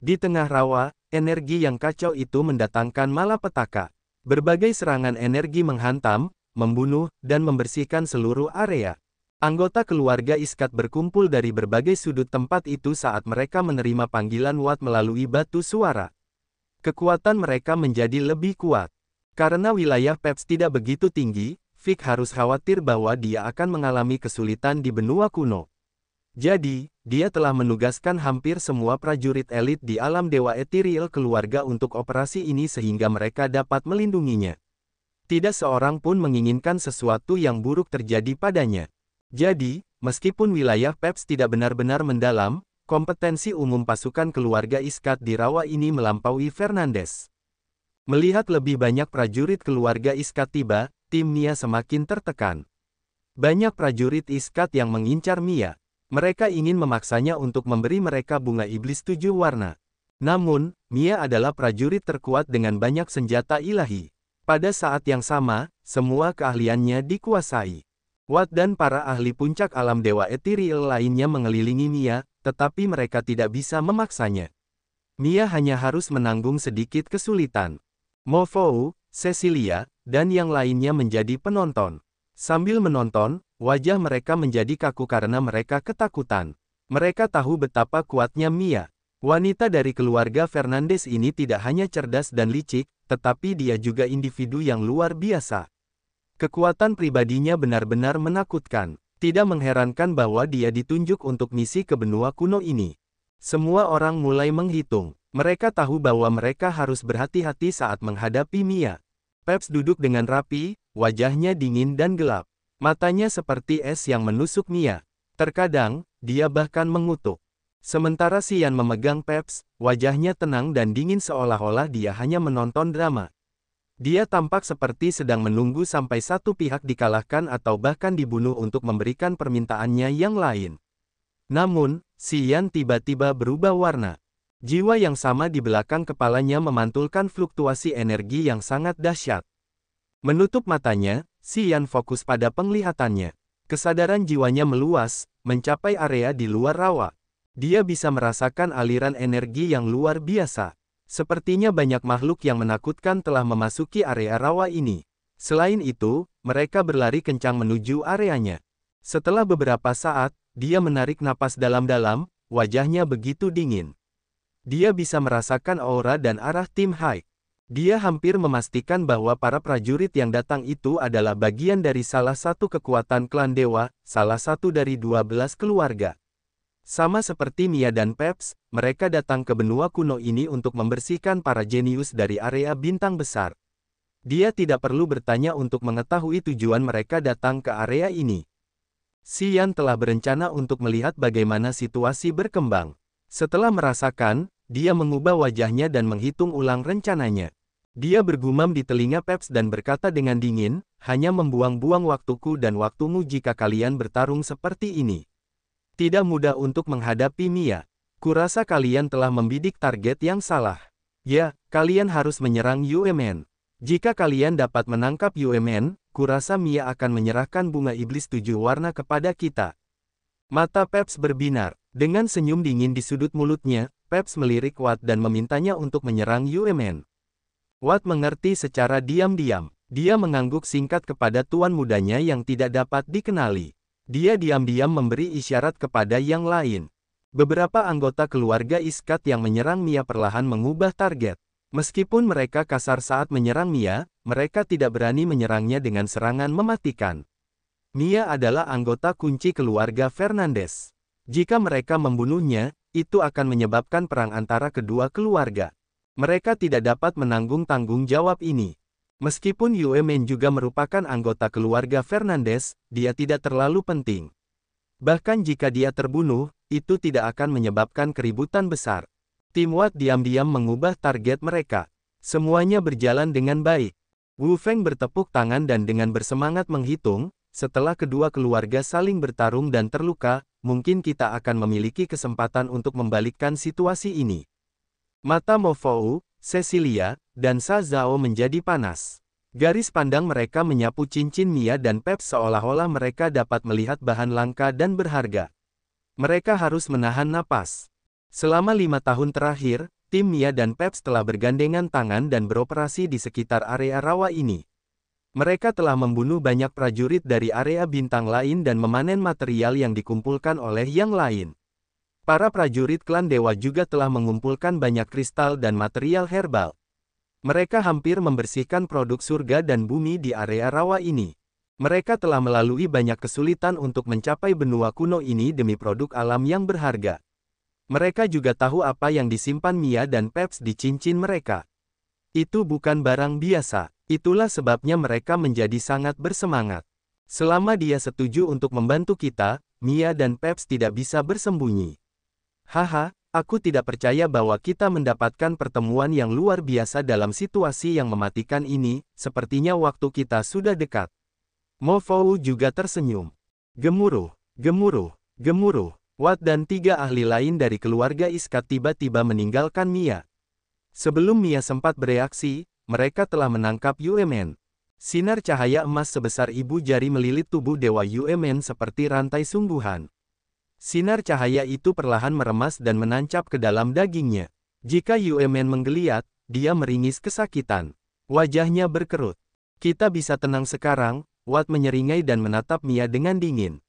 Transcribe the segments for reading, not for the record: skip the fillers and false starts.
Di tengah rawa, energi yang kacau itu mendatangkan malapetaka. Berbagai serangan energi menghantam, membunuh, dan membersihkan seluruh area. Anggota keluarga Iskat berkumpul dari berbagai sudut tempat itu saat mereka menerima panggilan Watt melalui batu suara. Kekuatan mereka menjadi lebih kuat. Karena wilayah Peps tidak begitu tinggi, Vic harus khawatir bahwa dia akan mengalami kesulitan di benua kuno. Jadi, dia telah menugaskan hampir semua prajurit elit di alam dewa ethereal keluarga untuk operasi ini sehingga mereka dapat melindunginya. Tidak seorang pun menginginkan sesuatu yang buruk terjadi padanya. Jadi, meskipun wilayah Peps tidak benar-benar mendalam, kompetensi umum pasukan keluarga Iskat di rawa ini melampaui Fernandes. Melihat lebih banyak prajurit keluarga Iskat tiba, tim Mia semakin tertekan. Banyak prajurit Iskat yang mengincar Mia. Mereka ingin memaksanya untuk memberi mereka bunga iblis 7 warna. Namun, Mia adalah prajurit terkuat dengan banyak senjata ilahi. Pada saat yang sama, semua keahliannya dikuasai. Watt dan para ahli puncak alam dewa ethereal lainnya mengelilingi Mia, tetapi mereka tidak bisa memaksanya. Mia hanya harus menanggung sedikit kesulitan. Mofou, Cecilia, dan yang lainnya menjadi penonton. Sambil menonton, wajah mereka menjadi kaku karena mereka ketakutan. Mereka tahu betapa kuatnya Mia. Wanita dari keluarga Fernandes ini tidak hanya cerdas dan licik, tetapi dia juga individu yang luar biasa. Kekuatan pribadinya benar-benar menakutkan. Tidak mengherankan bahwa dia ditunjuk untuk misi ke benua kuno ini. Semua orang mulai menghitung. Mereka tahu bahwa mereka harus berhati-hati saat menghadapi Mia. Peps duduk dengan rapi, wajahnya dingin dan gelap. Matanya seperti es yang menusuk Mia. Terkadang, dia bahkan mengutuk. Sementara Xian memegang Peps, wajahnya tenang dan dingin seolah-olah dia hanya menonton drama. Dia tampak seperti sedang menunggu sampai satu pihak dikalahkan atau bahkan dibunuh untuk memberikan permintaannya yang lain. Namun, Xian tiba-tiba berubah warna. Jiwa yang sama di belakang kepalanya memantulkan fluktuasi energi yang sangat dahsyat. Menutup matanya, Xian fokus pada penglihatannya. Kesadaran jiwanya meluas, mencapai area di luar rawa. Dia bisa merasakan aliran energi yang luar biasa. Sepertinya banyak makhluk yang menakutkan telah memasuki area rawa ini. Selain itu, mereka berlari kencang menuju areanya. Setelah beberapa saat, dia menarik napas dalam-dalam, wajahnya begitu dingin. Dia bisa merasakan aura dan arah tim Haik. Dia hampir memastikan bahwa para prajurit yang datang itu adalah bagian dari salah satu kekuatan klan dewa, salah satu dari 12 keluarga. Sama seperti Mia dan Peps, mereka datang ke benua kuno ini untuk membersihkan para jenius dari area bintang besar. Dia tidak perlu bertanya untuk mengetahui tujuan mereka datang ke area ini. Xian telah berencana untuk melihat bagaimana situasi berkembang. Setelah merasakan, dia mengubah wajahnya dan menghitung ulang rencananya. Dia bergumam di telinga Peps dan berkata dengan dingin, hanya membuang-buang waktuku dan waktumu jika kalian bertarung seperti ini. Tidak mudah untuk menghadapi Mia. Kurasa kalian telah membidik target yang salah. Ya, kalian harus menyerang UMN. Jika kalian dapat menangkap UMN, kurasa Mia akan menyerahkan bunga iblis 7 warna kepada kita. Mata Peps berbinar. Dengan senyum dingin di sudut mulutnya, Peps melirik Watt dan memintanya untuk menyerang UMN. Watt mengerti secara diam-diam. Dia mengangguk singkat kepada tuan mudanya yang tidak dapat dikenali. Dia diam-diam memberi isyarat kepada yang lain. Beberapa anggota keluarga Iskat yang menyerang Mia perlahan mengubah target. Meskipun mereka kasar saat menyerang Mia, mereka tidak berani menyerangnya dengan serangan mematikan. Mia adalah anggota kunci keluarga Fernandes. Jika mereka membunuhnya, itu akan menyebabkan perang antara kedua keluarga. Mereka tidak dapat menanggung tanggung jawab ini. Meskipun UMN juga merupakan anggota keluarga Fernandes, dia tidak terlalu penting. Bahkan jika dia terbunuh, itu tidak akan menyebabkan keributan besar. Tim Watt diam-diam mengubah target mereka. Semuanya berjalan dengan baik. Wu Feng bertepuk tangan dan dengan bersemangat menghitung, setelah kedua keluarga saling bertarung dan terluka, mungkin kita akan memiliki kesempatan untuk membalikkan situasi ini. Mata Mofou, Cecilia, dan Sa Zhao menjadi panas. Garis pandang mereka menyapu cincin Mia dan Peps seolah-olah mereka dapat melihat bahan langka dan berharga. Mereka harus menahan napas. Selama 5 tahun terakhir, tim Mia dan Peps telah bergandengan tangan dan beroperasi di sekitar area rawa ini. Mereka telah membunuh banyak prajurit dari area bintang lain dan memanen material yang dikumpulkan oleh yang lain. Para prajurit klan dewa juga telah mengumpulkan banyak kristal dan material herbal. Mereka hampir membersihkan produk surga dan bumi di area rawa ini. Mereka telah melalui banyak kesulitan untuk mencapai benua kuno ini demi produk alam yang berharga. Mereka juga tahu apa yang disimpan Mia dan Peps di cincin mereka. Itu bukan barang biasa. Itulah sebabnya mereka menjadi sangat bersemangat. Selama dia setuju untuk membantu kita, Mia dan Peps tidak bisa bersembunyi. Haha, aku tidak percaya bahwa kita mendapatkan pertemuan yang luar biasa dalam situasi yang mematikan ini, sepertinya waktu kita sudah dekat. Mo Fou juga tersenyum. Gemuruh, gemuruh, gemuruh. Watt dan 3 ahli lain dari keluarga Iskat tiba-tiba meninggalkan Mia. Sebelum Mia sempat bereaksi, mereka telah menangkap UMN. Sinar cahaya emas sebesar ibu jari melilit tubuh Dewa UMN seperti rantai sungguhan. Sinar cahaya itu perlahan meremas dan menancap ke dalam dagingnya. Jika UMN menggeliat, dia meringis kesakitan. Wajahnya berkerut. Kita bisa tenang sekarang, Watt menyeringai dan menatap Mia dengan dingin.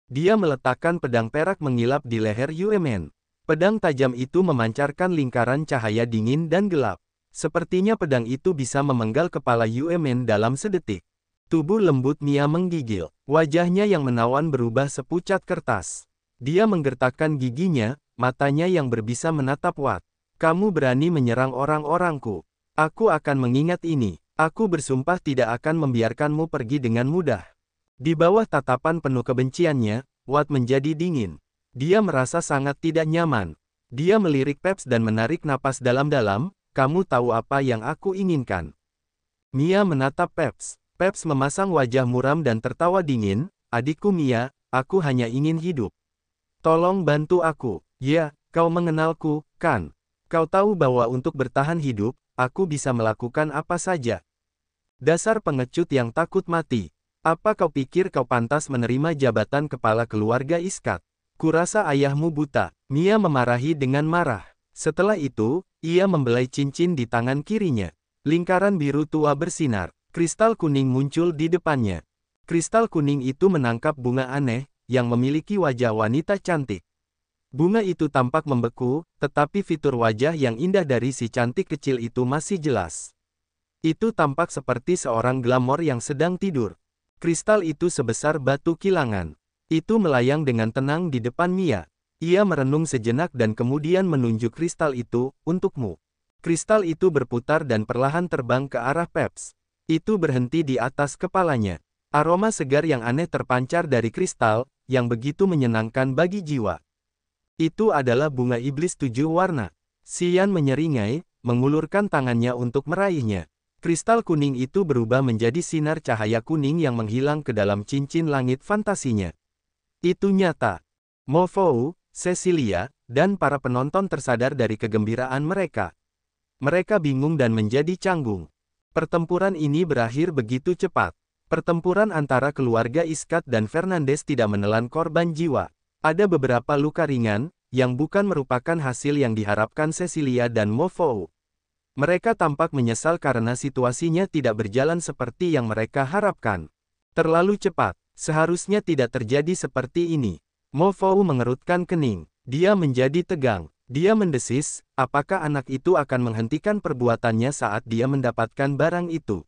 Dia meletakkan pedang perak mengilap di leher UMN. Pedang tajam itu memancarkan lingkaran cahaya dingin dan gelap. Sepertinya pedang itu bisa memenggal kepala UMN dalam sedetik. Tubuh lembut Mia menggigil. Wajahnya yang menawan berubah sepucat kertas. Dia menggertakkan giginya, matanya yang berbisa menatap Watt. Kamu berani menyerang orang-orangku. Aku akan mengingat ini. Aku bersumpah tidak akan membiarkanmu pergi dengan mudah. Di bawah tatapan penuh kebenciannya, Watt menjadi dingin. Dia merasa sangat tidak nyaman. Dia melirik Peps dan menarik napas dalam-dalam. Kamu tahu apa yang aku inginkan. Mia menatap Peps. Peps memasang wajah muram dan tertawa dingin. Adikku Mia, aku hanya ingin hidup. Tolong bantu aku. Ya, kau mengenalku, kan? Kau tahu bahwa untuk bertahan hidup, aku bisa melakukan apa saja. Dasar pengecut yang takut mati. Apa kau pikir kau pantas menerima jabatan kepala keluarga Iskat? Kurasa ayahmu buta. Mia memarahi dengan marah. Setelah itu, ia membelai cincin di tangan kirinya. Lingkaran biru tua bersinar. Kristal kuning muncul di depannya. Kristal kuning itu menangkap bunga aneh, yang memiliki wajah wanita cantik. Bunga itu tampak membeku, tetapi fitur wajah yang indah dari si cantik kecil itu masih jelas. Itu tampak seperti seorang glamor yang sedang tidur. Kristal itu sebesar batu kilangan. Itu melayang dengan tenang di depan Mia. Ia merenung sejenak dan kemudian menunjuk kristal itu, untukmu. Kristal itu berputar dan perlahan terbang ke arah Peps. Itu berhenti di atas kepalanya. Aroma segar yang aneh terpancar dari kristal, yang begitu menyenangkan bagi jiwa. Itu adalah bunga iblis 7 warna. Xian menyeringai, mengulurkan tangannya untuk meraihnya. Kristal kuning itu berubah menjadi sinar cahaya kuning yang menghilang ke dalam cincin langit fantasinya. Itu nyata. Mo Fou, Cecilia, dan para penonton tersadar dari kegembiraan mereka. Mereka bingung dan menjadi canggung. Pertempuran ini berakhir begitu cepat. Pertempuran antara keluarga Iskat dan Fernandes tidak menelan korban jiwa. Ada beberapa luka ringan, yang bukan merupakan hasil yang diharapkan Cecilia dan Mo Fou. Mereka tampak menyesal karena situasinya tidak berjalan seperti yang mereka harapkan. Terlalu cepat, seharusnya tidak terjadi seperti ini. Mo Fou mengerutkan kening. Dia menjadi tegang. Dia mendesis, apakah anak itu akan menghentikan perbuatannya saat dia mendapatkan barang itu?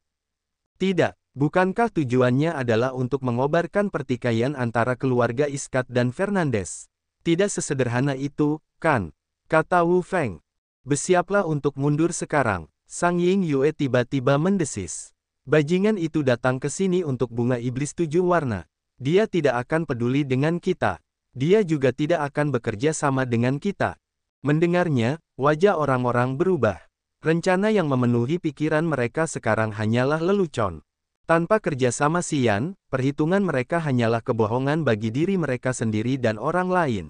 Tidak, bukankah tujuannya adalah untuk mengobarkan pertikaian antara keluarga Iskat dan Fernandes? Tidak sesederhana itu, kan? Kata Wu Feng. Bersiaplah untuk mundur sekarang. Sang Ying Yue tiba-tiba mendesis. Bajingan itu datang ke sini untuk bunga iblis 7 warna. Dia tidak akan peduli dengan kita. Dia juga tidak akan bekerja sama dengan kita. Mendengarnya, wajah orang-orang berubah. Rencana yang memenuhi pikiran mereka sekarang hanyalah lelucon. Tanpa kerjasama Xian, perhitungan mereka hanyalah kebohongan bagi diri mereka sendiri dan orang lain.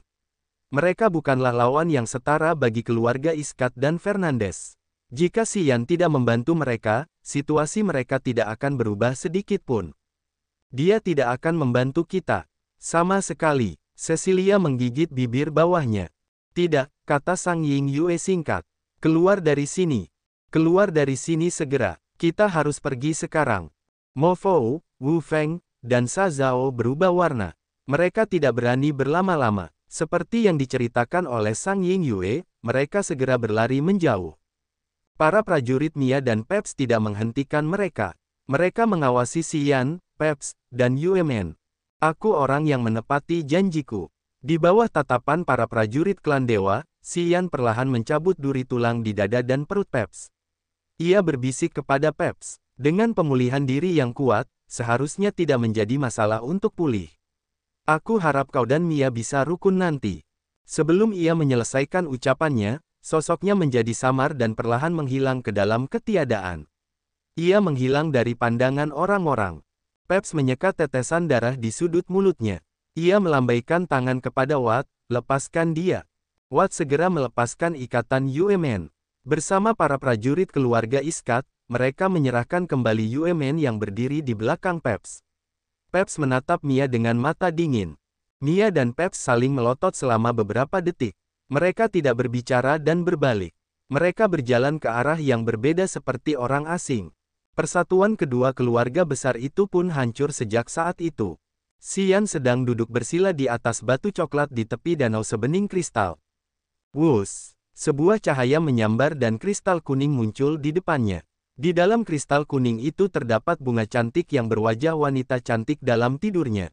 Mereka bukanlah lawan yang setara bagi keluarga Iskat dan Fernandes. Jika Xian tidak membantu mereka, situasi mereka tidak akan berubah sedikit pun. Dia tidak akan membantu kita. Sama sekali. Cecilia menggigit bibir bawahnya. Tidak, kata Sang Ying Yue singkat. Keluar dari sini. Keluar dari sini segera. Kita harus pergi sekarang. Mo Fou, Wu Feng, dan Sa Zhao berubah warna. Mereka tidak berani berlama-lama. Seperti yang diceritakan oleh Sang Ying Yue, mereka segera berlari menjauh. Para prajurit Mia dan Peps tidak menghentikan mereka. Mereka mengawasi Xian, Peps, dan Yue Men. Aku orang yang menepati janjiku. Di bawah tatapan para prajurit klan dewa, Xian perlahan mencabut duri tulang di dada dan perut Peps. Ia berbisik kepada Peps, dengan pemulihan diri yang kuat, seharusnya tidak menjadi masalah untuk pulih. Aku harap kau dan Mia bisa rukun nanti. Sebelum ia menyelesaikan ucapannya, sosoknya menjadi samar dan perlahan menghilang ke dalam ketiadaan. Ia menghilang dari pandangan orang-orang. Peps menyekat tetesan darah di sudut mulutnya. Ia melambaikan tangan kepada Watt, lepaskan dia. Watt segera melepaskan ikatan Yue Men. Bersama para prajurit keluarga Iskat, mereka menyerahkan kembali Yue Men yang berdiri di belakang Peps. Peps menatap Mia dengan mata dingin. Mia dan Peps saling melotot selama beberapa detik. Mereka tidak berbicara dan berbalik. Mereka berjalan ke arah yang berbeda seperti orang asing. Persatuan kedua keluarga besar itu pun hancur sejak saat itu. Xian sedang duduk bersila di atas batu coklat di tepi danau sebening kristal. Wush! Sebuah cahaya menyambar dan kristal kuning muncul di depannya. Di dalam kristal kuning itu terdapat bunga cantik yang berwajah wanita cantik dalam tidurnya.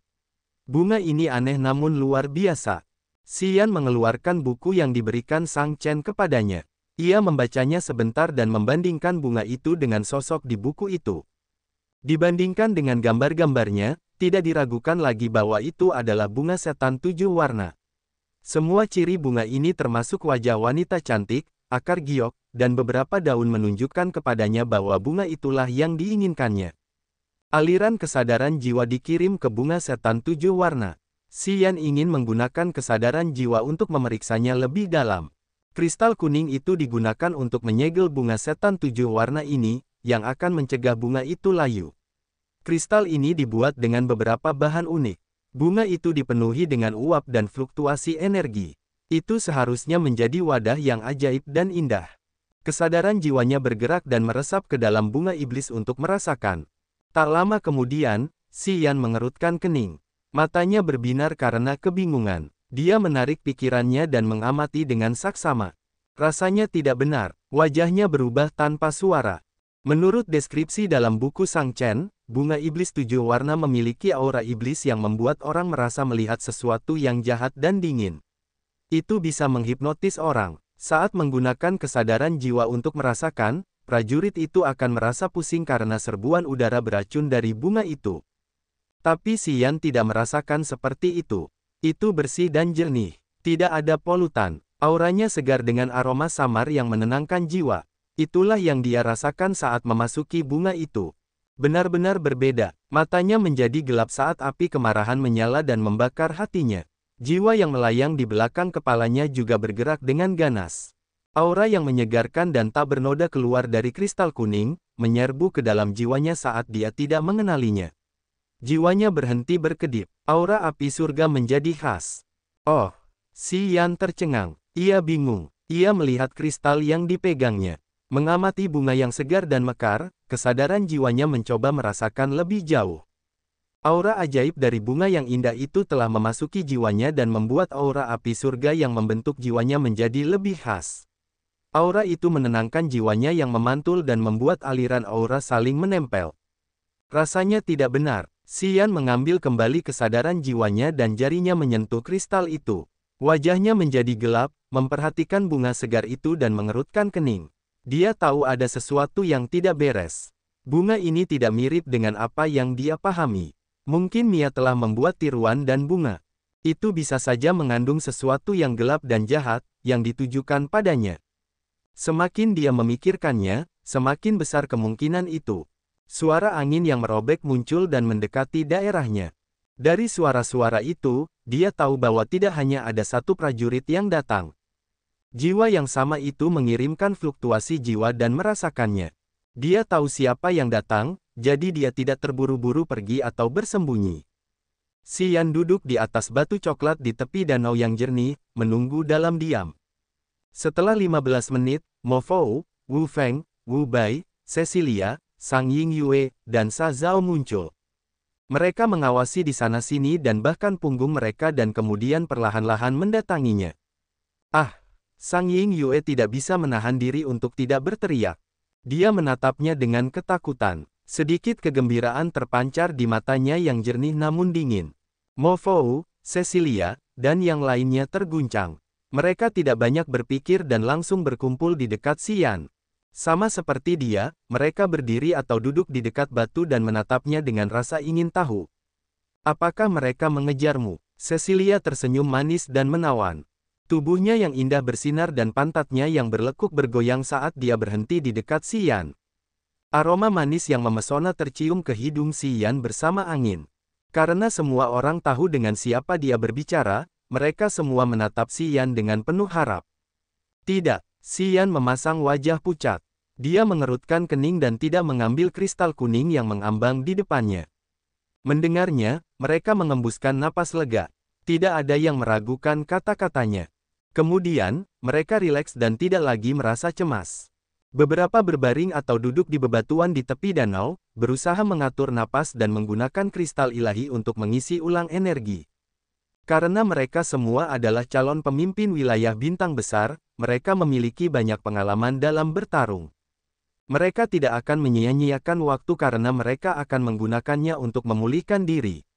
Bunga ini aneh namun luar biasa. Xian mengeluarkan buku yang diberikan Sang Chen kepadanya. Ia membacanya sebentar dan membandingkan bunga itu dengan sosok di buku itu. Dibandingkan dengan gambar-gambarnya, tidak diragukan lagi bahwa itu adalah bunga setan 7 warna. Semua ciri bunga ini termasuk wajah wanita cantik, akar giok, dan beberapa daun menunjukkan kepadanya bahwa bunga itulah yang diinginkannya. Aliran kesadaran jiwa dikirim ke bunga setan 7 warna. Xian ingin menggunakan kesadaran jiwa untuk memeriksanya lebih dalam. Kristal kuning itu digunakan untuk menyegel bunga setan 7 warna ini, yang akan mencegah bunga itu layu. Kristal ini dibuat dengan beberapa bahan unik. Bunga itu dipenuhi dengan uap dan fluktuasi energi. Itu seharusnya menjadi wadah yang ajaib dan indah. Kesadaran jiwanya bergerak dan meresap ke dalam bunga iblis untuk merasakan. Tak lama kemudian, Xian mengerutkan kening. Matanya berbinar karena kebingungan. Dia menarik pikirannya dan mengamati dengan saksama. Rasanya tidak benar. Wajahnya berubah tanpa suara. Menurut deskripsi dalam buku Sang Chen, bunga iblis 7 warna memiliki aura iblis yang membuat orang merasa melihat sesuatu yang jahat dan dingin. Itu bisa menghipnotis orang. Saat menggunakan kesadaran jiwa untuk merasakan, prajurit itu akan merasa pusing karena serbuan udara beracun dari bunga itu. Tapi Xian tidak merasakan seperti itu. Itu bersih dan jernih. Tidak ada polutan. Auranya segar dengan aroma samar yang menenangkan jiwa. Itulah yang dia rasakan saat memasuki bunga itu. Benar-benar berbeda. Matanya menjadi gelap saat api kemarahan menyala dan membakar hatinya. Jiwa yang melayang di belakang kepalanya juga bergerak dengan ganas. Aura yang menyegarkan dan tak bernoda keluar dari kristal kuning, menyerbu ke dalam jiwanya saat dia tidak mengenalinya. Jiwanya berhenti berkedip. Aura api surga menjadi khas. Oh! Xian tercengang. Ia bingung. Ia melihat kristal yang dipegangnya. Mengamati bunga yang segar dan mekar, kesadaran jiwanya mencoba merasakan lebih jauh. Aura ajaib dari bunga yang indah itu telah memasuki jiwanya dan membuat aura api surga yang membentuk jiwanya menjadi lebih khas. Aura itu menenangkan jiwanya yang memantul dan membuat aliran aura saling menempel. Rasanya tidak benar. Xian mengambil kembali kesadaran jiwanya dan jarinya menyentuh kristal itu. Wajahnya menjadi gelap, memperhatikan bunga segar itu dan mengerutkan kening. Dia tahu ada sesuatu yang tidak beres. Bunga ini tidak mirip dengan apa yang dia pahami. Mungkin Mia telah membuat tiruan dan bunga. Itu bisa saja mengandung sesuatu yang gelap dan jahat, yang ditujukan padanya. Semakin dia memikirkannya, semakin besar kemungkinan itu. Suara angin yang merobek muncul dan mendekati daerahnya. Dari suara-suara itu, dia tahu bahwa tidak hanya ada satu prajurit yang datang. Jiwa yang sama itu mengirimkan fluktuasi jiwa dan merasakannya. Dia tahu siapa yang datang, jadi dia tidak terburu-buru pergi atau bersembunyi. Xian duduk di atas batu coklat di tepi danau yang jernih, menunggu dalam diam. Setelah 15 menit, Mo Fou, Wu Feng, Wu Bai, Cecilia, Sang Yingyue, dan Sa Zhao muncul. Mereka mengawasi di sana-sini dan bahkan punggung mereka dan kemudian perlahan-lahan mendatanginya. Ah! Sang Yingyue tidak bisa menahan diri untuk tidak berteriak. Dia menatapnya dengan ketakutan. Sedikit kegembiraan terpancar di matanya yang jernih namun dingin. Mo Fou, Cecilia, dan yang lainnya terguncang. Mereka tidak banyak berpikir dan langsung berkumpul di dekat Xian. Sama seperti dia, mereka berdiri atau duduk di dekat batu dan menatapnya dengan rasa ingin tahu. Apakah mereka mengejarmu? Cecilia tersenyum manis dan menawan. Tubuhnya yang indah bersinar dan pantatnya yang berlekuk bergoyang saat dia berhenti di dekat Xian. Aroma manis yang memesona tercium ke hidung Xian bersama angin. Karena semua orang tahu dengan siapa dia berbicara, mereka semua menatap Xian dengan penuh harap. Tidak, Xian memasang wajah pucat. Dia mengerutkan kening dan tidak mengambil kristal kuning yang mengambang di depannya. Mendengarnya, mereka mengembuskan napas lega. Tidak ada yang meragukan kata-katanya. Kemudian, mereka rileks dan tidak lagi merasa cemas. Beberapa berbaring atau duduk di bebatuan di tepi danau, berusaha mengatur napas dan menggunakan kristal ilahi untuk mengisi ulang energi. Karena mereka semua adalah calon pemimpin wilayah bintang besar, mereka memiliki banyak pengalaman dalam bertarung. Mereka tidak akan menyia-nyiakan waktu karena mereka akan menggunakannya untuk memulihkan diri.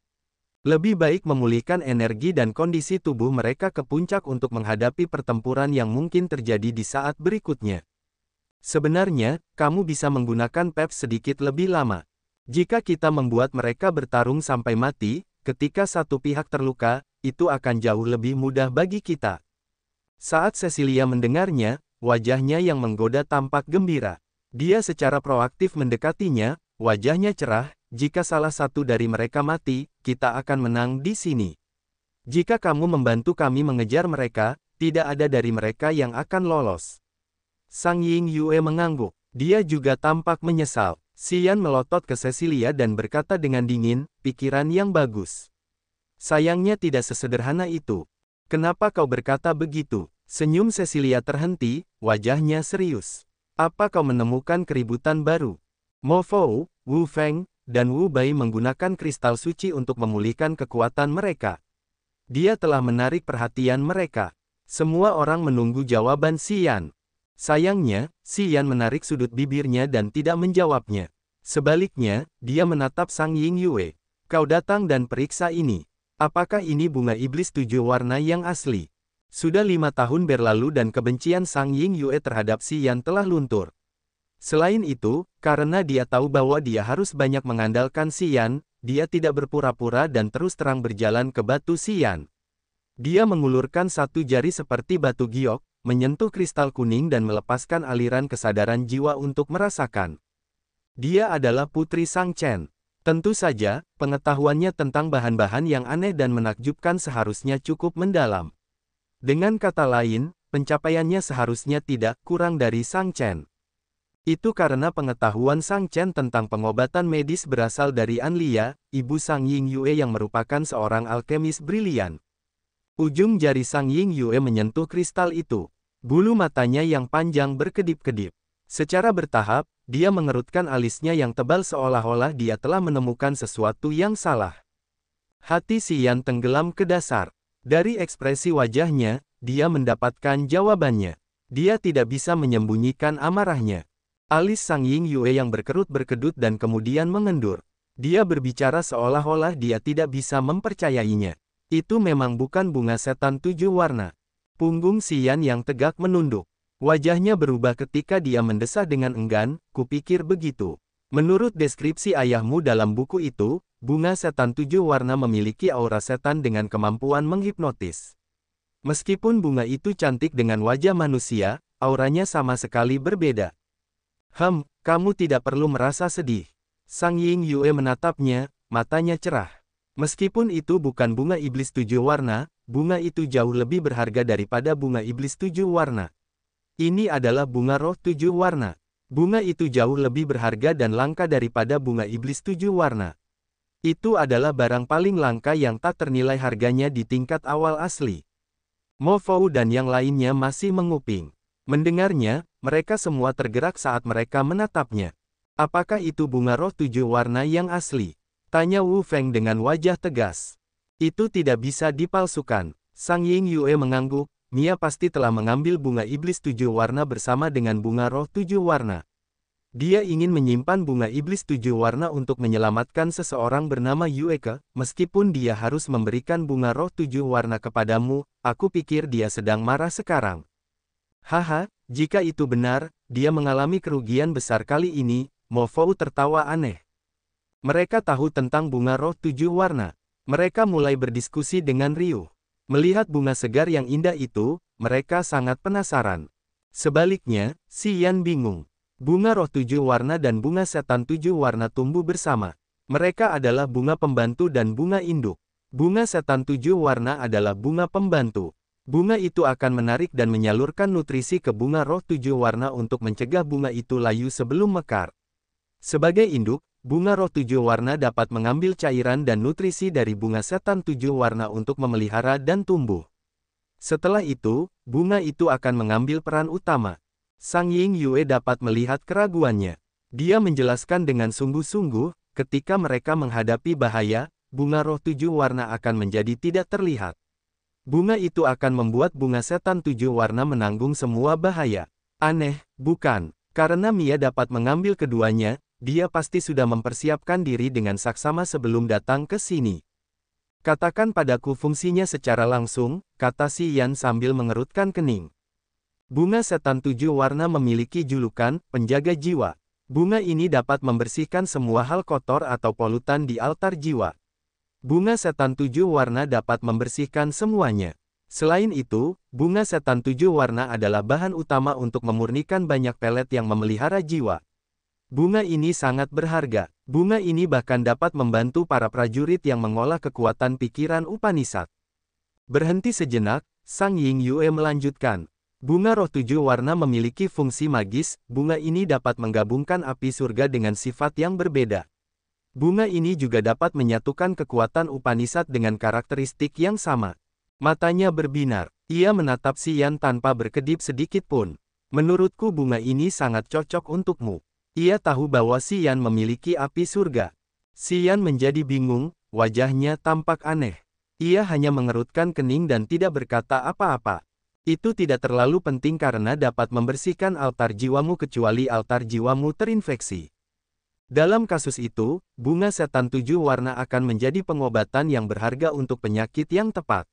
Lebih baik memulihkan energi dan kondisi tubuh mereka ke puncak untuk menghadapi pertempuran yang mungkin terjadi di saat berikutnya. Sebenarnya, kamu bisa menggunakan PEP sedikit lebih lama. Jika kita membuat mereka bertarung sampai mati, ketika satu pihak terluka, itu akan jauh lebih mudah bagi kita. Saat Cecilia mendengarnya, wajahnya yang menggoda tampak gembira. Dia secara proaktif mendekatinya, wajahnya cerah. Jika salah satu dari mereka mati, kita akan menang di sini. Jika kamu membantu kami mengejar mereka, tidak ada dari mereka yang akan lolos. Sang Yingyue mengangguk. Dia juga tampak menyesal. Xian melotot ke Cecilia dan berkata dengan dingin, pikiran yang bagus. Sayangnya tidak sesederhana itu. Kenapa kau berkata begitu? Senyum Cecilia terhenti, wajahnya serius. Apa kau menemukan keributan baru? Mo Fou, Wu Feng, dan Wu Bai menggunakan kristal suci untuk memulihkan kekuatan mereka. Dia telah menarik perhatian mereka. Semua orang menunggu jawaban Xian. Sayangnya, Xian menarik sudut bibirnya dan tidak menjawabnya. Sebaliknya, dia menatap Sang Yingyue. Kau datang dan periksa ini. Apakah ini bunga iblis 7 warna yang asli? Sudah 5 tahun berlalu dan kebencian Sang Yingyue terhadap Xian telah luntur. Selain itu, karena dia tahu bahwa dia harus banyak mengandalkan Xian, dia tidak berpura-pura dan terus terang berjalan ke batu Xian. Dia mengulurkan satu jari seperti batu giok, menyentuh kristal kuning dan melepaskan aliran kesadaran jiwa untuk merasakan. Dia adalah putri Sang Chen. Tentu saja, pengetahuannya tentang bahan-bahan yang aneh dan menakjubkan seharusnya cukup mendalam. Dengan kata lain, pencapaiannya seharusnya tidak kurang dari Sang Chen. Itu karena pengetahuan Sang Chen tentang pengobatan medis berasal dari Anlia, ibu Sang Yingyue yang merupakan seorang alkemis brilian. Ujung jari Sang Yingyue menyentuh kristal itu. Bulu matanya yang panjang berkedip-kedip. Secara bertahap, dia mengerutkan alisnya yang tebal seolah-olah dia telah menemukan sesuatu yang salah. Hati Xian tenggelam ke dasar. Dari ekspresi wajahnya, dia mendapatkan jawabannya. Dia tidak bisa menyembunyikan amarahnya. Alis Sang Yingyue yang berkerut-berkedut dan kemudian mengendur. Dia berbicara seolah-olah dia tidak bisa mempercayainya. Itu memang bukan bunga setan 7 warna. Punggung Xian yang tegak menunduk. Wajahnya berubah ketika dia mendesah dengan enggan, kupikir begitu. Menurut deskripsi ayahmu dalam buku itu, bunga setan 7 warna memiliki aura setan dengan kemampuan menghipnotis. Meskipun bunga itu cantik dengan wajah manusia, auranya sama sekali berbeda. Kamu tidak perlu merasa sedih. Sang Yingyue menatapnya, matanya cerah. Meskipun itu bukan bunga iblis 7 warna, bunga itu jauh lebih berharga daripada bunga iblis 7 warna. Ini adalah bunga roh 7 warna. Bunga itu jauh lebih berharga dan langka daripada bunga iblis 7 warna. Itu adalah barang paling langka yang tak ternilai harganya di tingkat awal asli. Mo Fou dan yang lainnya masih menguping. Mendengarnya, mereka semua tergerak saat mereka menatapnya. Apakah itu bunga roh 7 warna yang asli? Tanya Wu Feng dengan wajah tegas. Itu tidak bisa dipalsukan. Sang Ying Yue mengangguk, Mia pasti telah mengambil bunga iblis 7 warna bersama dengan bunga roh 7 warna. Dia ingin menyimpan bunga iblis 7 warna untuk menyelamatkan seseorang bernama Yueke, meskipun dia harus memberikan bunga roh 7 warna kepadamu, aku pikir dia sedang marah sekarang. Haha, jika itu benar, dia mengalami kerugian besar kali ini, Mo Fou tertawa aneh. Mereka tahu tentang bunga roh 7 warna. Mereka mulai berdiskusi dengan riuh. Melihat bunga segar yang indah itu, mereka sangat penasaran. Sebaliknya, Si Yan bingung. Bunga roh 7 warna dan bunga setan 7 warna tumbuh bersama. Mereka adalah bunga pembantu dan bunga induk. Bunga setan 7 warna adalah bunga pembantu. Bunga itu akan menarik dan menyalurkan nutrisi ke bunga roh 7 warna untuk mencegah bunga itu layu sebelum mekar. Sebagai induk, bunga roh 7 warna dapat mengambil cairan dan nutrisi dari bunga setan 7 warna untuk memelihara dan tumbuh. Setelah itu, bunga itu akan mengambil peran utama. Sang Ying Yue dapat melihat keraguannya. Dia menjelaskan dengan sungguh-sungguh, ketika mereka menghadapi bahaya, bunga roh 7 warna akan menjadi tidak terlihat. Bunga itu akan membuat bunga setan 7 warna menanggung semua bahaya. Aneh, bukan? Karena Mia dapat mengambil keduanya, dia pasti sudah mempersiapkan diri dengan saksama sebelum datang ke sini. Katakan padaku fungsinya secara langsung, kata Si Yan sambil mengerutkan kening. Bunga setan 7 warna memiliki julukan, penjaga jiwa. Bunga ini dapat membersihkan semua hal kotor atau polutan di altar jiwa. Bunga setan 7 warna dapat membersihkan semuanya. Selain itu, bunga setan 7 warna adalah bahan utama untuk memurnikan banyak pelet yang memelihara jiwa. Bunga ini sangat berharga. Bunga ini bahkan dapat membantu para prajurit yang mengolah kekuatan pikiran Upanishad. Berhenti sejenak, Sang Ying Yue melanjutkan. Bunga roh 7 warna memiliki fungsi magis, bunga ini dapat menggabungkan api surga dengan sifat yang berbeda. Bunga ini juga dapat menyatukan kekuatan Upanishad dengan karakteristik yang sama. Matanya berbinar. Ia menatap Si Yan tanpa berkedip sedikit pun. Menurutku bunga ini sangat cocok untukmu. Ia tahu bahwa Si Yan memiliki api surga. Si Yan menjadi bingung, wajahnya tampak aneh. Ia hanya mengerutkan kening dan tidak berkata apa-apa. Itu tidak terlalu penting karena dapat membersihkan altar jiwamu kecuali altar jiwamu terinfeksi. Dalam kasus itu, bunga setan 7 warna akan menjadi pengobatan yang berharga untuk penyakit yang tepat.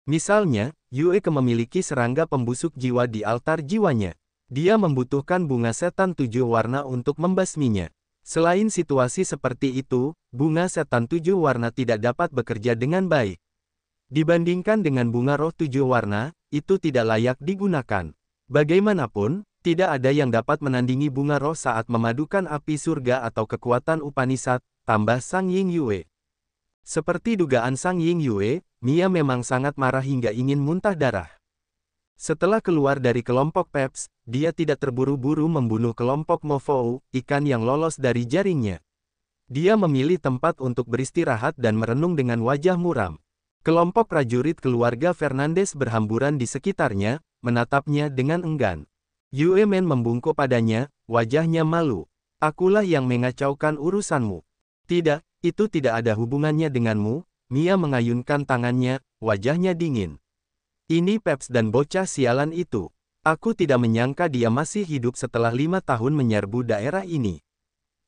Misalnya, Yueke memiliki serangga pembusuk jiwa di altar jiwanya. Dia membutuhkan bunga setan 7 warna untuk membasminya. Selain situasi seperti itu, bunga setan 7 warna tidak dapat bekerja dengan baik. Dibandingkan dengan bunga roh 7 warna, itu tidak layak digunakan. Bagaimanapun, tidak ada yang dapat menandingi bunga roh saat memadukan api surga atau kekuatan Upanishad, tambah Sang Ying Yue. Seperti dugaan Sang Ying Yue, Mia memang sangat marah hingga ingin muntah darah. Setelah keluar dari kelompok Peps, dia tidak terburu-buru membunuh kelompok Mo Fou, ikan yang lolos dari jaringnya. Dia memilih tempat untuk beristirahat dan merenung dengan wajah muram. Kelompok prajurit keluarga Fernandes berhamburan di sekitarnya, menatapnya dengan enggan. Yue Men membungkuk padanya, wajahnya malu. Akulah yang mengacaukan urusanmu. Tidak, itu tidak ada hubungannya denganmu. Mia mengayunkan tangannya, wajahnya dingin. Ini Peps dan bocah sialan itu. Aku tidak menyangka dia masih hidup setelah 5 tahun menyerbu daerah ini.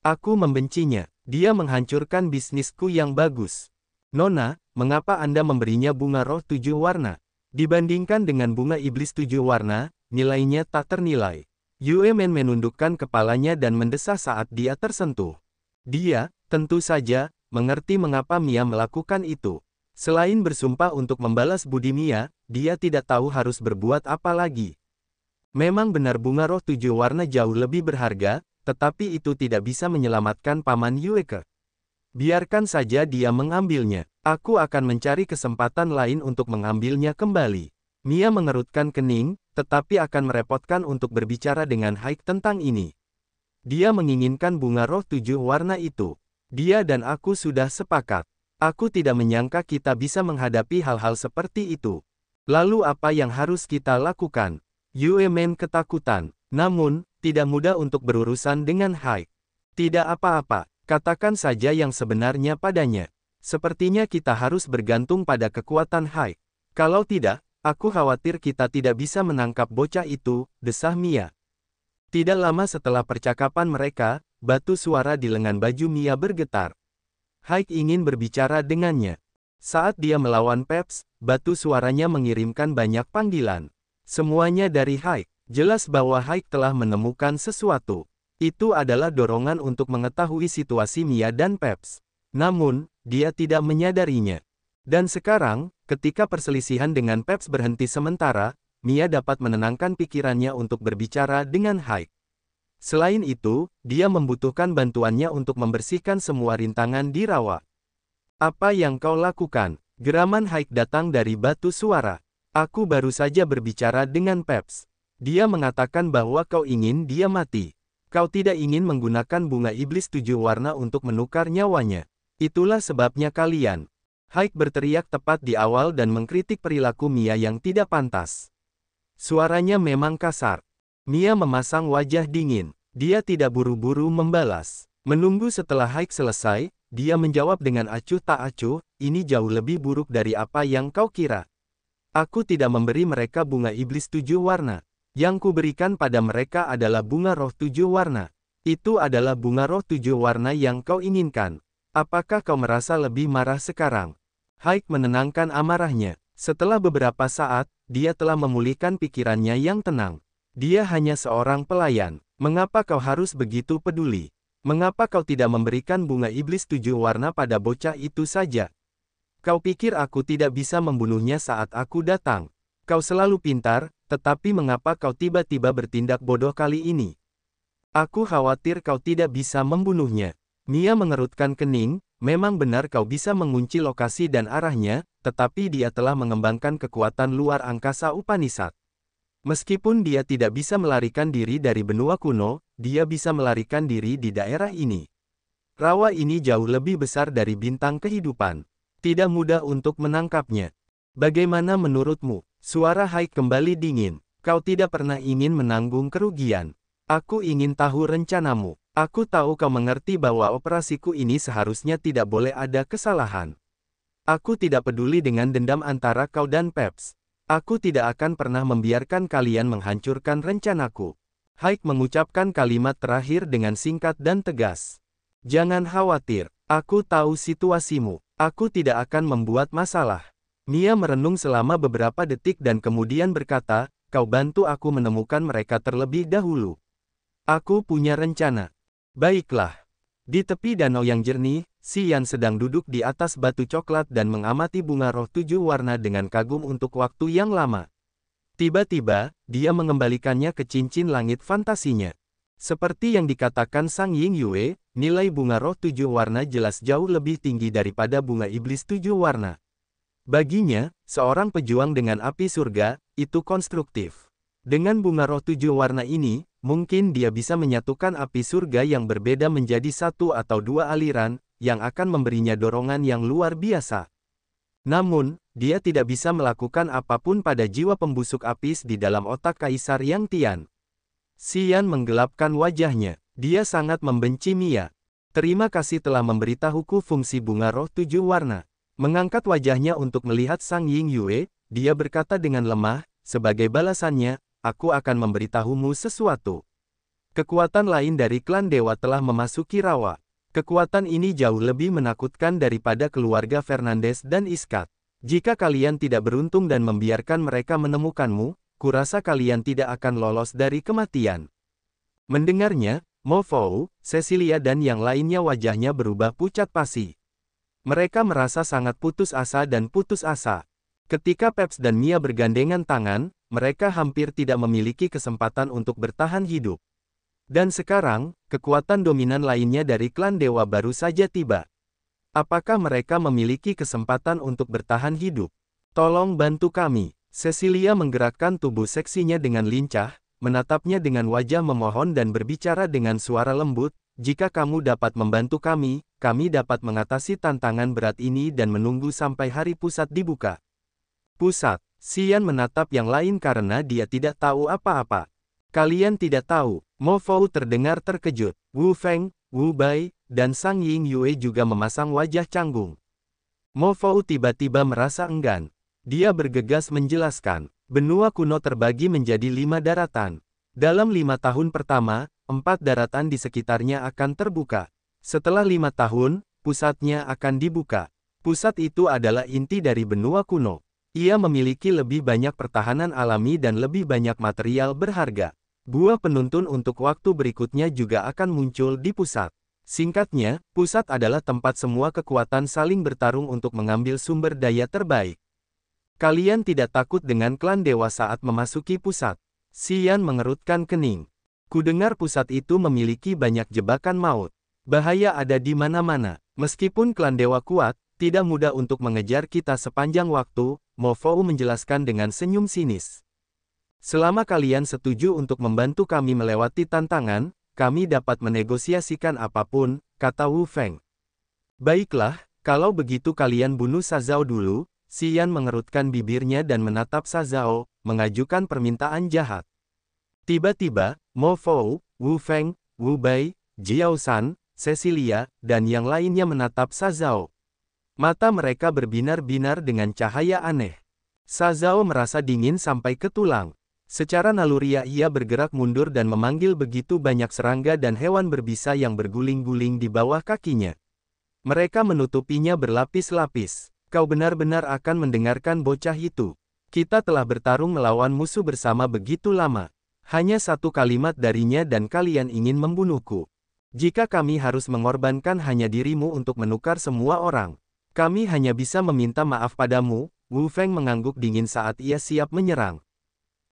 Aku membencinya. Dia menghancurkan bisnisku yang bagus. Nona, mengapa Anda memberinya bunga roh 7 warna? Dibandingkan dengan bunga iblis 7 warna, nilainya tak ternilai. Yue Men menundukkan kepalanya dan mendesah saat dia tersentuh. Dia, tentu saja, mengerti mengapa Mia melakukan itu. Selain bersumpah untuk membalas budi Mia, dia tidak tahu harus berbuat apa lagi. Memang benar bunga roh 7 warna jauh lebih berharga, tetapi itu tidak bisa menyelamatkan Paman Yueke. Biarkan saja dia mengambilnya. Aku akan mencari kesempatan lain untuk mengambilnya kembali. Mia mengerutkan kening, tetapi akan merepotkan untuk berbicara dengan Haik tentang ini. Dia menginginkan bunga roh 7 warna itu. Dia dan aku sudah sepakat. Aku tidak menyangka kita bisa menghadapi hal-hal seperti itu. Lalu apa yang harus kita lakukan? Yue Men ketakutan. Namun, tidak mudah untuk berurusan dengan Haik. Tidak apa-apa, katakan saja yang sebenarnya padanya. Sepertinya kita harus bergantung pada kekuatan Haik. Kalau tidak, aku khawatir kita tidak bisa menangkap bocah itu, desah Mia. Tidak lama setelah percakapan mereka, batu suara di lengan baju Mia bergetar. Haik ingin berbicara dengannya. Saat dia melawan Peps, batu suaranya mengirimkan banyak panggilan. Semuanya dari Haik. Jelas bahwa Haik telah menemukan sesuatu. Itu adalah dorongan untuk mengetahui situasi Mia dan Peps. Namun, dia tidak menyadarinya. Dan sekarang, ketika perselisihan dengan Peps berhenti sementara, Mia dapat menenangkan pikirannya untuk berbicara dengan Haik. Selain itu, dia membutuhkan bantuannya untuk membersihkan semua rintangan di rawa. Apa yang kau lakukan? Geraman Haik datang dari batu suara. Aku baru saja berbicara dengan Peps. Dia mengatakan bahwa kau ingin dia mati. Kau tidak ingin menggunakan bunga iblis 7 warna untuk menukar nyawanya. Itulah sebabnya kalian. Haik berteriak tepat di awal dan mengkritik perilaku Mia yang tidak pantas. Suaranya memang kasar. Mia memasang wajah dingin. Dia tidak buru-buru membalas. Menunggu setelah Haik selesai, dia menjawab dengan acuh tak acuh, ini jauh lebih buruk dari apa yang kau kira. Aku tidak memberi mereka bunga iblis 7 warna. Yang kuberikan pada mereka adalah bunga roh 7 warna. Itu adalah bunga roh 7 warna yang kau inginkan. Apakah kau merasa lebih marah sekarang? Haik menenangkan amarahnya. Setelah beberapa saat, dia telah memulihkan pikirannya yang tenang. Dia hanya seorang pelayan. Mengapa kau harus begitu peduli? Mengapa kau tidak memberikan bunga iblis 7 warna pada bocah itu saja? Kau pikir aku tidak bisa membunuhnya saat aku datang? Kau selalu pintar, tetapi mengapa kau tiba-tiba bertindak bodoh kali ini? Aku khawatir kau tidak bisa membunuhnya. Mia mengerutkan kening, memang benar kau bisa mengunci lokasi dan arahnya, tetapi dia telah mengembangkan kekuatan luar angkasa Upanishad. Meskipun dia tidak bisa melarikan diri dari benua kuno, dia bisa melarikan diri di daerah ini. Rawa ini jauh lebih besar dari bintang kehidupan. Tidak mudah untuk menangkapnya. Bagaimana menurutmu? Suara Haik kembali dingin. Kau tidak pernah ingin menanggung kerugian. Aku ingin tahu rencanamu. Aku tahu kau mengerti bahwa operasiku ini seharusnya tidak boleh ada kesalahan. Aku tidak peduli dengan dendam antara kau dan Peps. Aku tidak akan pernah membiarkan kalian menghancurkan rencanaku. Haik mengucapkan kalimat terakhir dengan singkat dan tegas. Jangan khawatir, aku tahu situasimu. Aku tidak akan membuat masalah. Mia merenung selama beberapa detik dan kemudian berkata, kau bantu aku menemukan mereka terlebih dahulu. Aku punya rencana. Baiklah. Di tepi danau yang jernih, Xian sedang duduk di atas batu coklat dan mengamati bunga roh 7 warna dengan kagum untuk waktu yang lama. Tiba-tiba, dia mengembalikannya ke cincin langit fantasinya. Seperti yang dikatakan Sang Ying Yue, nilai bunga roh 7 warna jelas jauh lebih tinggi daripada bunga iblis 7 warna. Baginya, seorang pejuang dengan api surga, itu konstruktif. Dengan bunga roh 7 warna ini, mungkin dia bisa menyatukan api surga yang berbeda menjadi satu atau dua aliran, yang akan memberinya dorongan yang luar biasa. Namun, dia tidak bisa melakukan apapun pada jiwa pembusuk api di dalam otak Kaisar Yang Tian. Xian menggelapkan wajahnya. Dia sangat membenci Mia. Terima kasih telah memberitahuku fungsi bunga roh 7 warna. Mengangkat wajahnya untuk melihat Sang Ying Yue, dia berkata dengan lemah, sebagai balasannya, aku akan memberitahumu sesuatu. Kekuatan lain dari klan dewa telah memasuki rawa. Kekuatan ini jauh lebih menakutkan daripada keluarga Fernandes dan Iskat. Jika kalian tidak beruntung dan membiarkan mereka menemukanmu, kurasa kalian tidak akan lolos dari kematian. Mendengarnya, Mo Fou, Cecilia dan yang lainnya wajahnya berubah pucat pasi. Mereka merasa sangat putus asa dan putus asa. Ketika Peps dan Mia bergandengan tangan, mereka hampir tidak memiliki kesempatan untuk bertahan hidup. Dan sekarang, kekuatan dominan lainnya dari klan dewa baru saja tiba. Apakah mereka memiliki kesempatan untuk bertahan hidup? Tolong bantu kami. Cecilia menggerakkan tubuh seksinya dengan lincah, menatapnya dengan wajah memohon dan berbicara dengan suara lembut, jika kamu dapat membantu kami dapat mengatasi tantangan berat ini dan menunggu sampai hari pusat dibuka. Pusat. Xian menatap yang lain karena dia tidak tahu apa-apa. Kalian tidak tahu. Mo Fou terdengar terkejut. Wu Feng, Wu Bai, dan Sang Ying Yue juga memasang wajah canggung. Mo Fou tiba-tiba merasa enggan. Dia bergegas menjelaskan. Benua kuno terbagi menjadi 5 daratan. Dalam 5 tahun pertama, 4 daratan di sekitarnya akan terbuka. Setelah 5 tahun, pusatnya akan dibuka. Pusat itu adalah inti dari benua kuno. Ia memiliki lebih banyak pertahanan alami dan lebih banyak material berharga. Buah penuntun untuk waktu berikutnya juga akan muncul di pusat. Singkatnya, pusat adalah tempat semua kekuatan saling bertarung untuk mengambil sumber daya terbaik. Kalian tidak takut dengan klan dewa saat memasuki pusat? Xian mengerutkan kening. Kudengar pusat itu memiliki banyak jebakan maut. Bahaya ada di mana-mana. Meskipun klan dewa kuat, tidak mudah untuk mengejar kita sepanjang waktu, Mo Fou menjelaskan dengan senyum sinis. Selama kalian setuju untuk membantu kami melewati tantangan, kami dapat menegosiasikan apapun, kata Wu Feng. Baiklah, kalau begitu kalian bunuh Shazao dulu. Xian mengerutkan bibirnya dan menatap Shazao, mengajukan permintaan jahat. Tiba-tiba, Mo Fou, Wu Feng, Wu Bai, Jiao San, Cecilia, dan yang lainnya menatap Shazao. Mata mereka berbinar-binar dengan cahaya aneh. Shazao merasa dingin sampai ke tulang. Secara naluriah ia bergerak mundur dan memanggil begitu banyak serangga dan hewan berbisa yang berguling-guling di bawah kakinya. Mereka menutupinya berlapis-lapis. Kau benar-benar akan mendengarkan bocah itu. Kita telah bertarung melawan musuh bersama begitu lama. Hanya satu kalimat darinya dan kalian ingin membunuhku. Jika kami harus mengorbankan hanya dirimu untuk menukar semua orang, kami hanya bisa meminta maaf padamu. Wu Feng mengangguk dingin saat ia siap menyerang.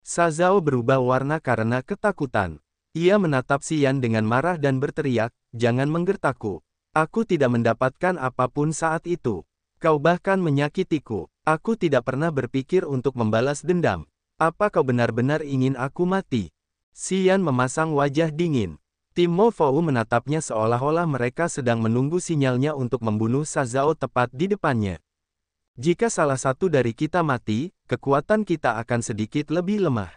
Shazao berubah warna karena ketakutan. Ia menatap Xian dengan marah dan berteriak, "Jangan menggertakku. Aku tidak mendapatkan apapun saat itu. Kau bahkan menyakitiku. Aku tidak pernah berpikir untuk membalas dendam. Apa kau benar-benar ingin aku mati?" Xian memasang wajah dingin. Tim Mo Fou menatapnya seolah-olah mereka sedang menunggu sinyalnya untuk membunuh Shazao tepat di depannya. Jika salah satu dari kita mati, kekuatan kita akan sedikit lebih lemah.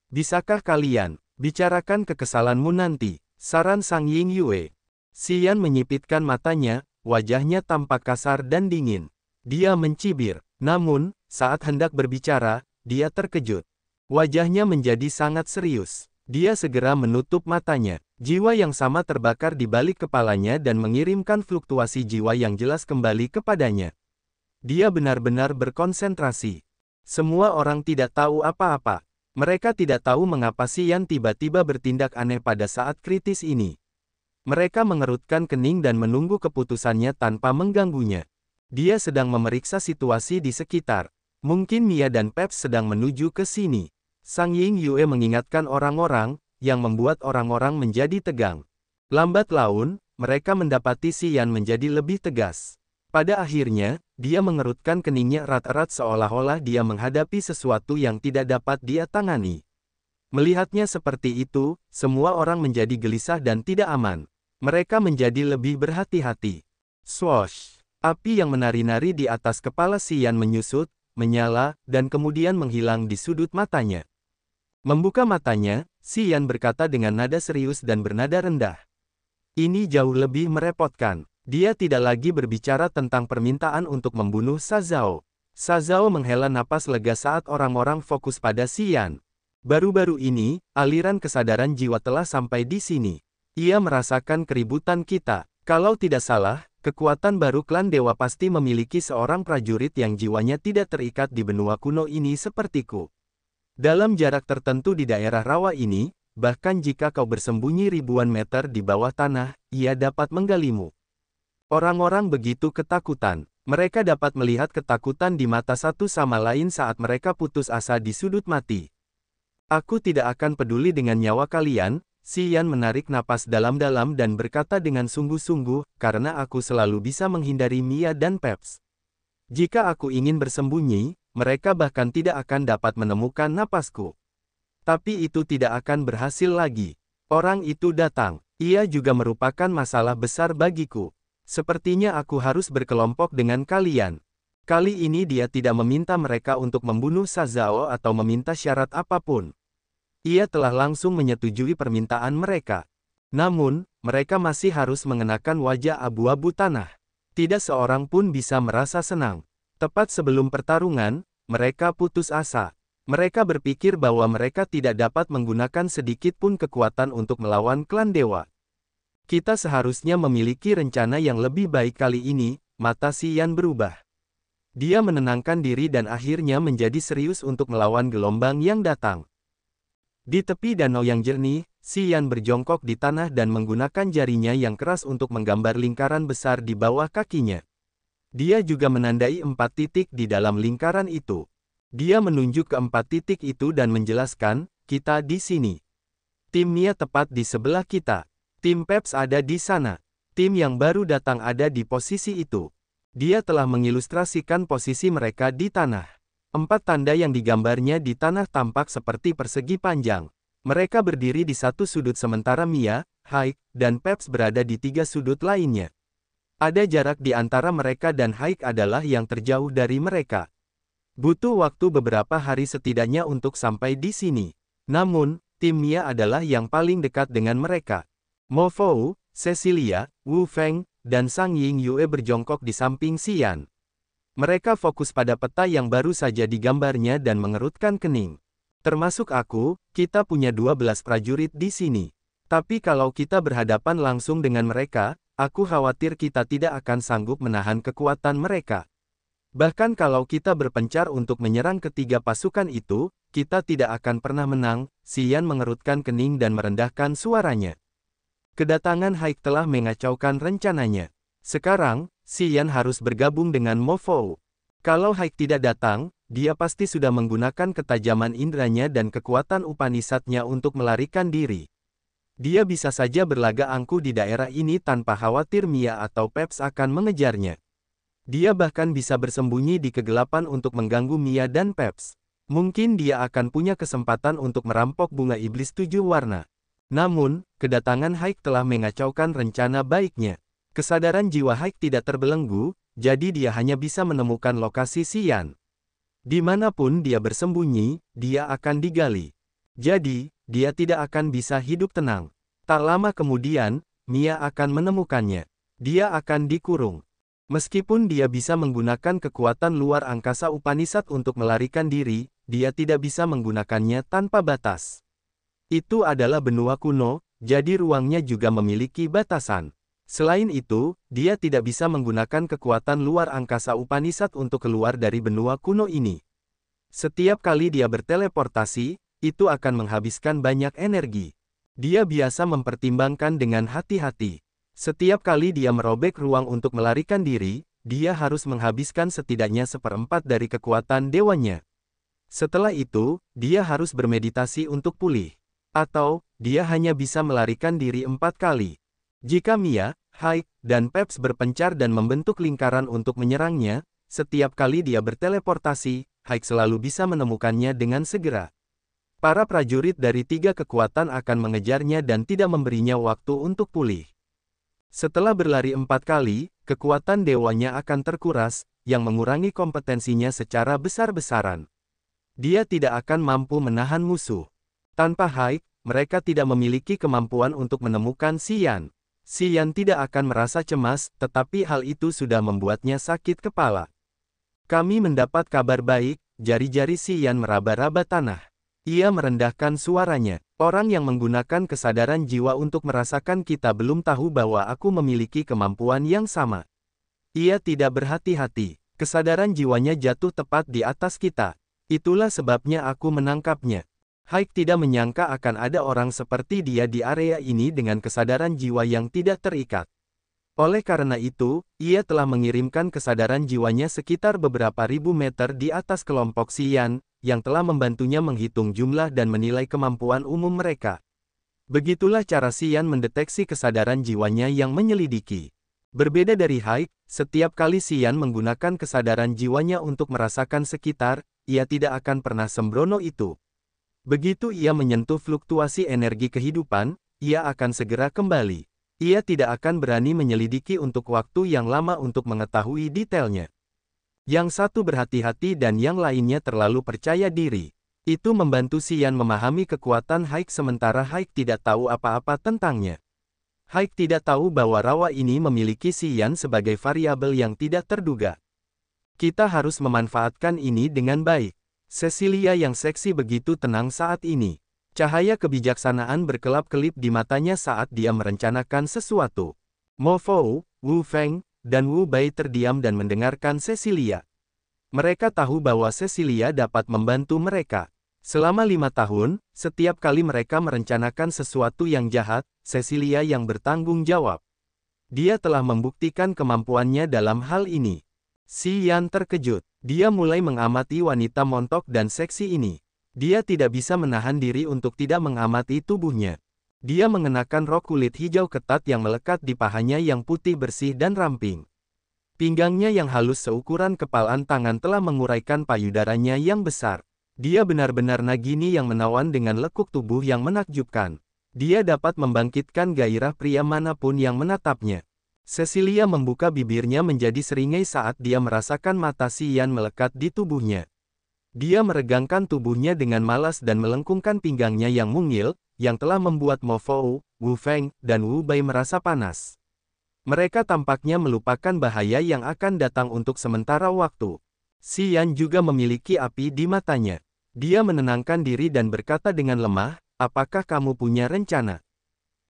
Bisakah kalian bicarakan kekesalanmu nanti? Saran Sang Ying Yue. Xian menyipitkan matanya. Wajahnya tampak kasar dan dingin. Dia mencibir. Namun, saat hendak berbicara, dia terkejut. Wajahnya menjadi sangat serius. Dia segera menutup matanya. Jiwa yang sama terbakar di balik kepalanya dan mengirimkan fluktuasi jiwa yang jelas kembali kepadanya. Dia benar-benar berkonsentrasi. Semua orang tidak tahu apa-apa. Mereka tidak tahu mengapa Xian tiba-tiba bertindak aneh pada saat kritis ini. Mereka mengerutkan kening dan menunggu keputusannya tanpa mengganggunya. Dia sedang memeriksa situasi di sekitar. Mungkin Mia dan Peps sedang menuju ke sini. Sang Ying Yue mengingatkan orang-orang, yang membuat orang-orang menjadi tegang. Lambat laun, mereka mendapati Xian menjadi lebih tegas. Pada akhirnya, dia mengerutkan keningnya erat-erat seolah-olah dia menghadapi sesuatu yang tidak dapat dia tangani. Melihatnya seperti itu, semua orang menjadi gelisah dan tidak aman. Mereka menjadi lebih berhati-hati. Swoosh! Api yang menari-nari di atas kepala Xian menyusut, menyala, dan kemudian menghilang di sudut matanya. Membuka matanya, Xian berkata dengan nada serius dan bernada rendah. Ini jauh lebih merepotkan. Dia tidak lagi berbicara tentang permintaan untuk membunuh Shazao. Shazao menghela napas lega saat orang-orang fokus pada Xian. Baru-baru ini, aliran kesadaran jiwa telah sampai di sini. Ia merasakan keributan kita. Kalau tidak salah, kekuatan baru klan dewa pasti memiliki seorang prajurit yang jiwanya tidak terikat di benua kuno ini sepertiku. Dalam jarak tertentu di daerah rawa ini, bahkan jika kau bersembunyi ribuan meter di bawah tanah, ia dapat menggalimu. Orang-orang begitu ketakutan. Mereka dapat melihat ketakutan di mata satu sama lain saat mereka putus asa di sudut mati. Aku tidak akan peduli dengan nyawa kalian. Xian menarik napas dalam-dalam dan berkata dengan sungguh-sungguh, karena aku selalu bisa menghindari Mia dan Peps. Jika aku ingin bersembunyi, mereka bahkan tidak akan dapat menemukan napasku. Tapi itu tidak akan berhasil lagi. Orang itu datang. Ia juga merupakan masalah besar bagiku. Sepertinya aku harus berkelompok dengan kalian. Kali ini dia tidak meminta mereka untuk membunuh Sazao atau meminta syarat apapun. Ia telah langsung menyetujui permintaan mereka. Namun, mereka masih harus mengenakan wajah abu-abu tanah. Tidak seorang pun bisa merasa senang. Tepat sebelum pertarungan, mereka putus asa. Mereka berpikir bahwa mereka tidak dapat menggunakan sedikit pun kekuatan untuk melawan klan dewa. Kita seharusnya memiliki rencana yang lebih baik kali ini. Mata Xian berubah. Dia menenangkan diri dan akhirnya menjadi serius untuk melawan gelombang yang datang. Di tepi danau yang jernih, Xian berjongkok di tanah dan menggunakan jarinya yang keras untuk menggambar lingkaran besar di bawah kakinya. Dia juga menandai 4 titik di dalam lingkaran itu. Dia menunjuk ke 4 titik itu dan menjelaskan, kita di sini. Tim Nia tepat di sebelah kita. Tim Peps ada di sana. Tim yang baru datang ada di posisi itu. Dia telah mengilustrasikan posisi mereka di tanah. 4 tanda yang digambarnya di tanah tampak seperti persegi panjang. Mereka berdiri di satu sudut sementara Mia, Haik, dan Peps berada di 3 sudut lainnya. Ada jarak di antara mereka dan Haik adalah yang terjauh dari mereka. Butuh waktu beberapa hari setidaknya untuk sampai di sini. Namun, tim Mia adalah yang paling dekat dengan mereka. Mo Fou, Cecilia, Wu Feng, dan Sang Ying Yue berjongkok di samping Xian. Mereka fokus pada peta yang baru saja digambarnya dan mengerutkan kening. Termasuk aku, kita punya 12 prajurit di sini. Tapi kalau kita berhadapan langsung dengan mereka, aku khawatir kita tidak akan sanggup menahan kekuatan mereka. Bahkan kalau kita berpencar untuk menyerang ketiga pasukan itu, kita tidak akan pernah menang. Xian mengerutkan kening dan merendahkan suaranya. Kedatangan Haik telah mengacaukan rencananya. Sekarang, Xian harus bergabung dengan Mo Fou. Kalau Haik tidak datang, dia pasti sudah menggunakan ketajaman indranya dan kekuatan Upanishadnya untuk melarikan diri. Dia bisa saja berlaga angkuh di daerah ini tanpa khawatir Mia atau Peps akan mengejarnya. Dia bahkan bisa bersembunyi di kegelapan untuk mengganggu Mia dan Peps. Mungkin dia akan punya kesempatan untuk merampok bunga iblis 7 warna. Namun, kedatangan Haik telah mengacaukan rencana baiknya. Kesadaran jiwa Haik tidak terbelenggu, jadi dia hanya bisa menemukan lokasi Xian. Dimanapun dia bersembunyi, dia akan digali. Jadi, dia tidak akan bisa hidup tenang. Tak lama kemudian, Mia akan menemukannya. Dia akan dikurung. Meskipun dia bisa menggunakan kekuatan luar angkasa Upanishad untuk melarikan diri, dia tidak bisa menggunakannya tanpa batas. Itu adalah benua kuno, jadi ruangnya juga memiliki batasan. Selain itu, dia tidak bisa menggunakan kekuatan luar angkasa Upanishad untuk keluar dari benua kuno ini. Setiap kali dia berteleportasi, itu akan menghabiskan banyak energi. Dia biasa mempertimbangkan dengan hati-hati. Setiap kali dia merobek ruang untuk melarikan diri, dia harus menghabiskan setidaknya 1/4 dari kekuatan dewanya. Setelah itu, dia harus bermeditasi untuk pulih. Atau, dia hanya bisa melarikan diri 4 kali. Jika Mia, Haik, dan Peps berpencar dan membentuk lingkaran untuk menyerangnya, setiap kali dia berteleportasi, Haik selalu bisa menemukannya dengan segera. Para prajurit dari 3 kekuatan akan mengejarnya dan tidak memberinya waktu untuk pulih. Setelah berlari 4 kali, kekuatan dewanya akan terkuras, yang mengurangi kompetensinya secara besar-besaran. Dia tidak akan mampu menahan musuh. Tanpa Haik, mereka tidak memiliki kemampuan untuk menemukan Xian. Xian tidak akan merasa cemas, tetapi hal itu sudah membuatnya sakit kepala. Kami mendapat kabar baik, jari-jari Xian meraba-raba tanah. Ia merendahkan suaranya. Orang yang menggunakan kesadaran jiwa untuk merasakan kita belum tahu bahwa aku memiliki kemampuan yang sama. Ia tidak berhati-hati. Kesadaran jiwanya jatuh tepat di atas kita. Itulah sebabnya aku menangkapnya. Haik tidak menyangka akan ada orang seperti dia di area ini dengan kesadaran jiwa yang tidak terikat. Oleh karena itu, ia telah mengirimkan kesadaran jiwanya sekitar beberapa ribu meter di atas kelompok Xian, yang telah membantunya menghitung jumlah dan menilai kemampuan umum mereka. Begitulah cara Xian mendeteksi kesadaran jiwanya yang menyelidiki. Berbeda dari Haik, setiap kali Xian menggunakan kesadaran jiwanya untuk merasakan sekitar, ia tidak akan pernah sembrono itu. Begitu ia menyentuh fluktuasi energi kehidupan, ia akan segera kembali. Ia tidak akan berani menyelidiki untuk waktu yang lama untuk mengetahui detailnya. Yang satu berhati-hati dan yang lainnya terlalu percaya diri. Itu membantu Xian memahami kekuatan Haik sementara Haik tidak tahu apa-apa tentangnya. Haik tidak tahu bahwa rawa ini memiliki Xian sebagai variabel yang tidak terduga. Kita harus memanfaatkan ini dengan baik. Cecilia yang seksi begitu tenang saat ini. Cahaya kebijaksanaan berkelap-kelip di matanya saat dia merencanakan sesuatu. Mo Fou, Wu Feng, dan Wu Bai terdiam dan mendengarkan Cecilia. Mereka tahu bahwa Cecilia dapat membantu mereka. Selama 5 tahun, setiap kali mereka merencanakan sesuatu yang jahat, Cecilia yang bertanggung jawab. Dia telah membuktikan kemampuannya dalam hal ini. Xian terkejut. Dia mulai mengamati wanita montok dan seksi ini. Dia tidak bisa menahan diri untuk tidak mengamati tubuhnya. Dia mengenakan rok kulit hijau ketat yang melekat di pahanya yang putih bersih dan ramping. Pinggangnya yang halus seukuran kepalan tangan telah menguraikan payudaranya yang besar. Dia benar-benar nagini yang menawan dengan lekuk tubuh yang menakjubkan. Dia dapat membangkitkan gairah pria manapun yang menatapnya. Cecilia membuka bibirnya menjadi seringai saat dia merasakan mata Xian melekat di tubuhnya. Dia meregangkan tubuhnya dengan malas dan melengkungkan pinggangnya yang mungil, yang telah membuat Mo Fou, Wu Feng, dan Wu Bai merasa panas. Mereka tampaknya melupakan bahaya yang akan datang untuk sementara waktu. Xian juga memiliki api di matanya. Dia menenangkan diri dan berkata dengan lemah, apakah kamu punya rencana?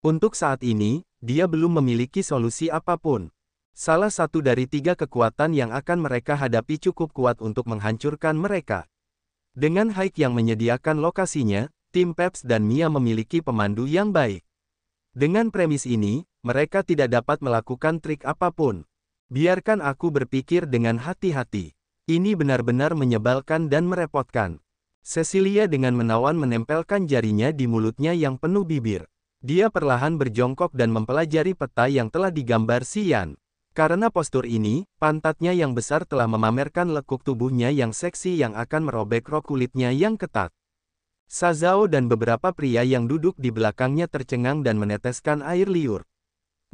Untuk saat ini, dia belum memiliki solusi apapun. Salah satu dari 3 kekuatan yang akan mereka hadapi cukup kuat untuk menghancurkan mereka. Dengan Haik yang menyediakan lokasinya, tim Peps dan Mia memiliki pemandu yang baik. Dengan premis ini, mereka tidak dapat melakukan trik apapun. Biarkan aku berpikir dengan hati-hati. Ini benar-benar menyebalkan dan merepotkan. Cecilia dengan menawan menempelkan jarinya di mulutnya yang penuh bibir. Dia perlahan berjongkok dan mempelajari peta yang telah digambar Xian. Karena postur ini, pantatnya yang besar telah memamerkan lekuk tubuhnya yang seksi yang akan merobek rok kulitnya yang ketat. Sazao dan beberapa pria yang duduk di belakangnya tercengang dan meneteskan air liur.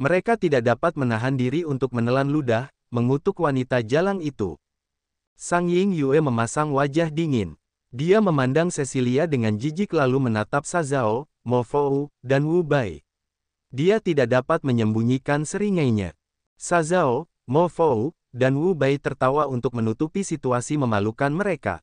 Mereka tidak dapat menahan diri untuk menelan ludah, mengutuk wanita jalang itu. Sang Ying Yue memasang wajah dingin. Dia memandang Cecilia dengan jijik lalu menatap Sazao, Mo Fou, dan Wu Bai. Dia tidak dapat menyembunyikan seringainya. Sazao, Mo Fou, dan Wu Bai tertawa untuk menutupi situasi memalukan mereka.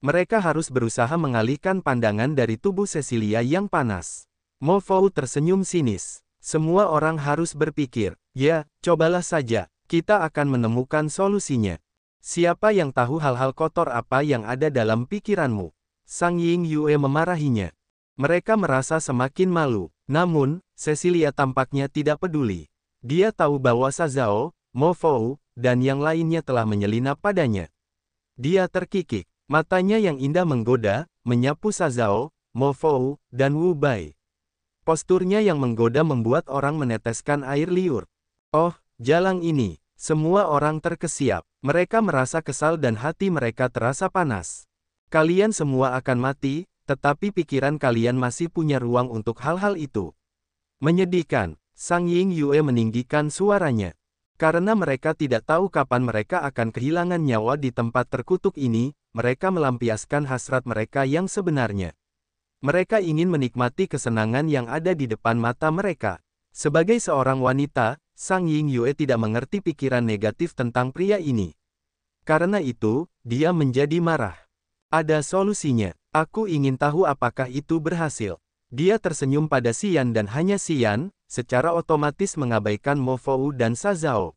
Mereka harus berusaha mengalihkan pandangan dari tubuh Cecilia yang panas. Mo Fou tersenyum sinis. Semua orang harus berpikir, ya, cobalah saja, kita akan menemukan solusinya. Siapa yang tahu hal-hal kotor apa yang ada dalam pikiranmu? Sang Ying Yue memarahinya. Mereka merasa semakin malu, namun, Cecilia tampaknya tidak peduli. Dia tahu bahwa Sazao, Mo Fou, dan yang lainnya telah menyelinap padanya. Dia terkikik. Matanya yang indah menggoda, menyapu Sazao, Mo Fou, dan Wu Bai. Posturnya yang menggoda membuat orang meneteskan air liur. Oh, jalang ini. Semua orang terkesiap. Mereka merasa kesal dan hati mereka terasa panas. Kalian semua akan mati, tetapi pikiran kalian masih punya ruang untuk hal-hal itu. Menyedihkan. Sang Ying Yue meninggikan suaranya. Karena mereka tidak tahu kapan mereka akan kehilangan nyawa di tempat terkutuk ini, mereka melampiaskan hasrat mereka yang sebenarnya. Mereka ingin menikmati kesenangan yang ada di depan mata mereka. Sebagai seorang wanita, Sang Ying Yue tidak mengerti pikiran negatif tentang pria ini. Karena itu, dia menjadi marah. Ada solusinya. Aku ingin tahu apakah itu berhasil. Dia tersenyum pada Xian dan hanya Xian, secara otomatis mengabaikan Mo Fou dan Sazao.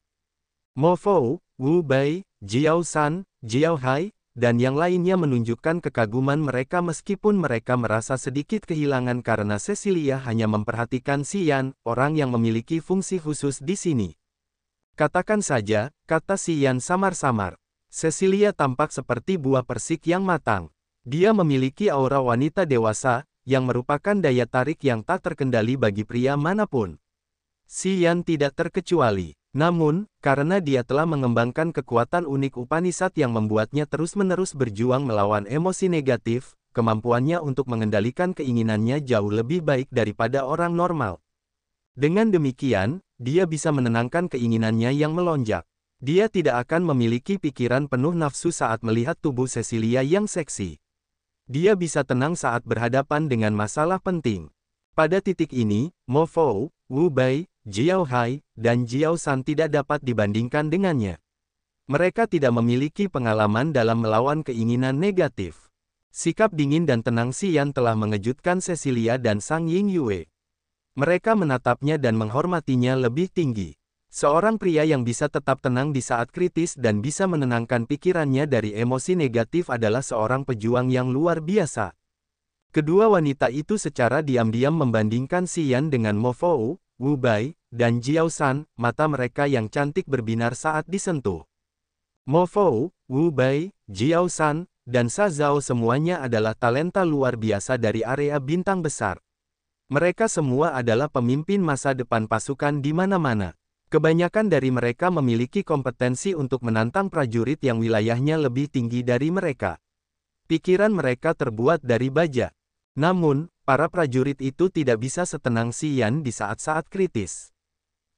Mo Fou, Wu Bai, Jiao San, Jiao Hai, dan yang lainnya menunjukkan kekaguman mereka meskipun mereka merasa sedikit kehilangan karena Cecilia hanya memperhatikan Xian, orang yang memiliki fungsi khusus di sini. Katakan saja, kata Xian samar-samar. Cecilia tampak seperti buah persik yang matang. Dia memiliki aura wanita dewasa, yang merupakan daya tarik yang tak terkendali bagi pria manapun. Xian tidak terkecuali. Namun, karena dia telah mengembangkan kekuatan unik Upanishad yang membuatnya terus-menerus berjuang melawan emosi negatif, kemampuannya untuk mengendalikan keinginannya jauh lebih baik daripada orang normal. Dengan demikian, dia bisa menenangkan keinginannya yang melonjak. Dia tidak akan memiliki pikiran penuh nafsu saat melihat tubuh Cecilia yang seksi. Dia bisa tenang saat berhadapan dengan masalah penting. Pada titik ini, Mo Fou, Wu Bai, Jiao Hai, dan Jiao San tidak dapat dibandingkan dengannya. Mereka tidak memiliki pengalaman dalam melawan keinginan negatif. Sikap dingin dan tenang Xian telah mengejutkan Cecilia dan Sang Ying Yue. Mereka menatapnya dan menghormatinya lebih tinggi. Seorang pria yang bisa tetap tenang di saat kritis dan bisa menenangkan pikirannya dari emosi negatif adalah seorang pejuang yang luar biasa. Kedua wanita itu secara diam-diam membandingkan Xian dengan Mo Fou, Wu Bai, dan Jiao San, mata mereka yang cantik berbinar saat disentuh. Mo Fou, Wu Bai, Jiao San, dan Sa Zhao semuanya adalah talenta luar biasa dari area bintang besar. Mereka semua adalah pemimpin masa depan pasukan di mana-mana. Kebanyakan dari mereka memiliki kompetensi untuk menantang prajurit yang wilayahnya lebih tinggi dari mereka. Pikiran mereka terbuat dari baja. Namun, para prajurit itu tidak bisa setenang Xian di saat-saat kritis.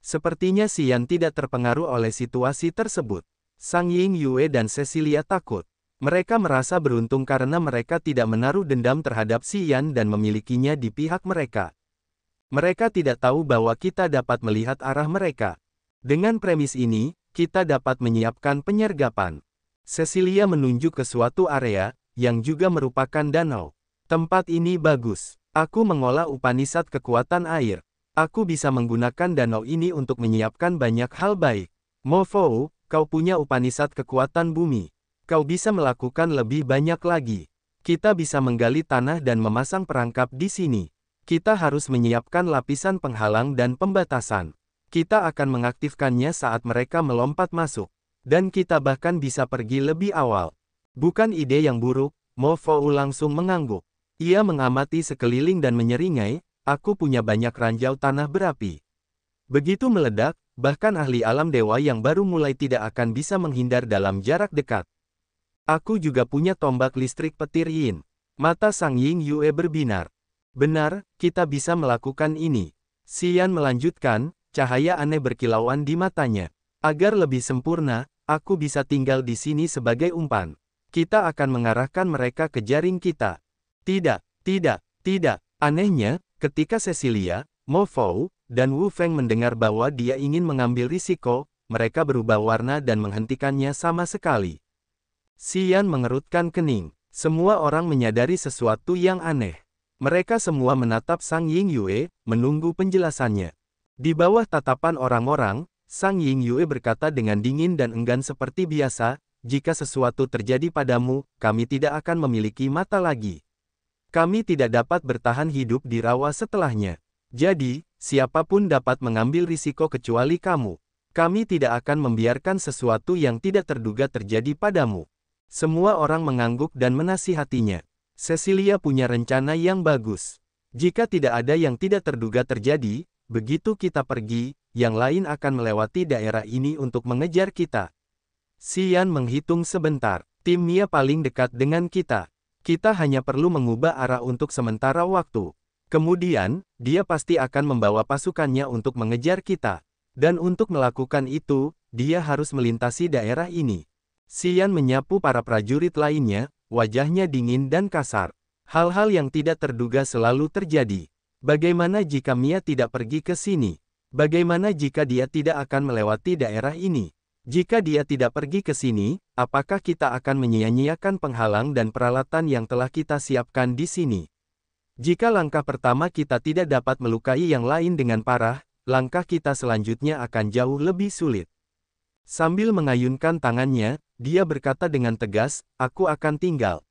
Sepertinya Xian tidak terpengaruh oleh situasi tersebut. Sang Ying Yue dan Cecilia takut. Mereka merasa beruntung karena mereka tidak menaruh dendam terhadap Xian dan memilikinya di pihak mereka. Mereka tidak tahu bahwa kita dapat melihat arah mereka. Dengan premis ini, kita dapat menyiapkan penyergapan. Cecilia menunjuk ke suatu area, yang juga merupakan danau. Tempat ini bagus. Aku mengolah Upanishad kekuatan air. Aku bisa menggunakan danau ini untuk menyiapkan banyak hal baik. Mo Fou, kau punya Upanishad kekuatan bumi. Kau bisa melakukan lebih banyak lagi. Kita bisa menggali tanah dan memasang perangkap di sini. Kita harus menyiapkan lapisan penghalang dan pembatasan. Kita akan mengaktifkannya saat mereka melompat masuk. Dan kita bahkan bisa pergi lebih awal. Bukan ide yang buruk, Mo Fou langsung mengangguk. Ia mengamati sekeliling dan menyeringai, aku punya banyak ranjau tanah berapi. Begitu meledak, bahkan ahli alam dewa yang baru mulai tidak akan bisa menghindar dalam jarak dekat. Aku juga punya tombak listrik petir yin. Mata Sang Ying Yue berbinar. Benar, kita bisa melakukan ini. Xian melanjutkan, cahaya aneh berkilauan di matanya. Agar lebih sempurna, aku bisa tinggal di sini sebagai umpan. Kita akan mengarahkan mereka ke jaring kita. Tidak, tidak, tidak. Anehnya, ketika Cecilia, Mo Fou, dan Wu Feng mendengar bahwa dia ingin mengambil risiko, mereka berubah warna dan menghentikannya sama sekali. Xian mengerutkan kening. Semua orang menyadari sesuatu yang aneh. Mereka semua menatap Sang Ying Yue, menunggu penjelasannya. Di bawah tatapan orang-orang, Sang Ying Yue berkata dengan dingin dan enggan seperti biasa, jika sesuatu terjadi padamu, kami tidak akan memiliki mata lagi. Kami tidak dapat bertahan hidup di rawa setelahnya. Jadi, siapapun dapat mengambil risiko kecuali kamu. Kami tidak akan membiarkan sesuatu yang tidak terduga terjadi padamu. Semua orang mengangguk dan menasihatinya. Cecilia punya rencana yang bagus. Jika tidak ada yang tidak terduga terjadi, begitu kita pergi, yang lain akan melewati daerah ini untuk mengejar kita. Xian menghitung sebentar. Timnya paling dekat dengan kita. Kita hanya perlu mengubah arah untuk sementara waktu. Kemudian, dia pasti akan membawa pasukannya untuk mengejar kita. Dan untuk melakukan itu, dia harus melintasi daerah ini. Xian menyapu para prajurit lainnya, wajahnya dingin dan kasar. Hal-hal yang tidak terduga selalu terjadi. Bagaimana jika Mia tidak pergi ke sini? Bagaimana jika dia tidak akan melewati daerah ini? Jika dia tidak pergi ke sini, apakah kita akan menyia-nyiakan penghalang dan peralatan yang telah kita siapkan di sini? Jika langkah pertama kita tidak dapat melukai yang lain dengan parah, langkah kita selanjutnya akan jauh lebih sulit. Sambil mengayunkan tangannya, dia berkata dengan tegas, aku akan tinggal.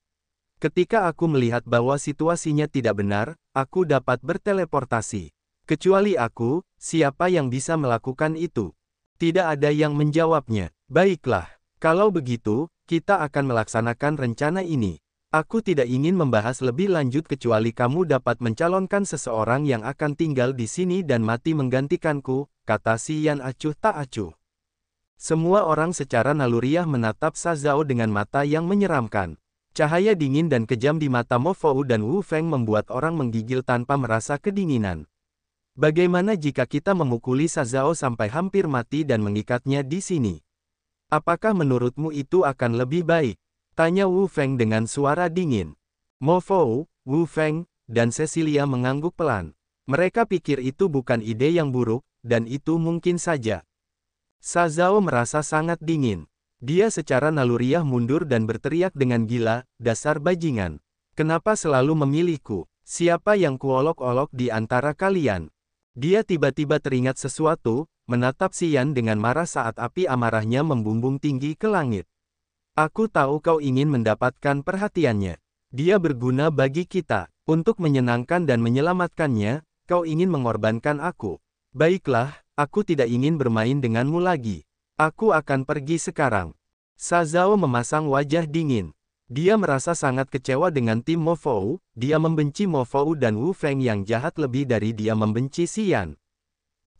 Ketika aku melihat bahwa situasinya tidak benar, aku dapat berteleportasi. Kecuali aku, siapa yang bisa melakukan itu? Tidak ada yang menjawabnya. Baiklah, kalau begitu, kita akan melaksanakan rencana ini. Aku tidak ingin membahas lebih lanjut kecuali kamu dapat mencalonkan seseorang yang akan tinggal di sini dan mati menggantikanku, kata Xian acuh tak acuh. Semua orang secara naluriah menatap Sa Zhao dengan mata yang menyeramkan. Cahaya dingin dan kejam di mata Mo Fou dan Wu Feng membuat orang menggigil tanpa merasa kedinginan. Bagaimana jika kita memukuli Sa Zhao sampai hampir mati dan mengikatnya di sini? Apakah menurutmu itu akan lebih baik? Tanya Wu Feng dengan suara dingin. Mo Fou, Wu Feng, dan Cecilia mengangguk pelan. Mereka pikir itu bukan ide yang buruk, dan itu mungkin saja. Sa Zhao merasa sangat dingin. Dia secara naluriah mundur dan berteriak dengan gila, "Dasar bajingan. Kenapa selalu memilihku? Siapa yang kuolok-olok di antara kalian?" Dia tiba-tiba teringat sesuatu, menatap Xian dengan marah saat api amarahnya membumbung tinggi ke langit. "Aku tahu kau ingin mendapatkan perhatiannya. Dia berguna bagi kita. Untuk menyenangkan dan menyelamatkannya, kau ingin mengorbankan aku. Baiklah, aku tidak ingin bermain denganmu lagi. Aku akan pergi sekarang." Sa Zhao memasang wajah dingin. Dia merasa sangat kecewa dengan tim Mo Fou, dia membenci Mo Fou dan Wu Feng yang jahat lebih dari dia membenci Xian.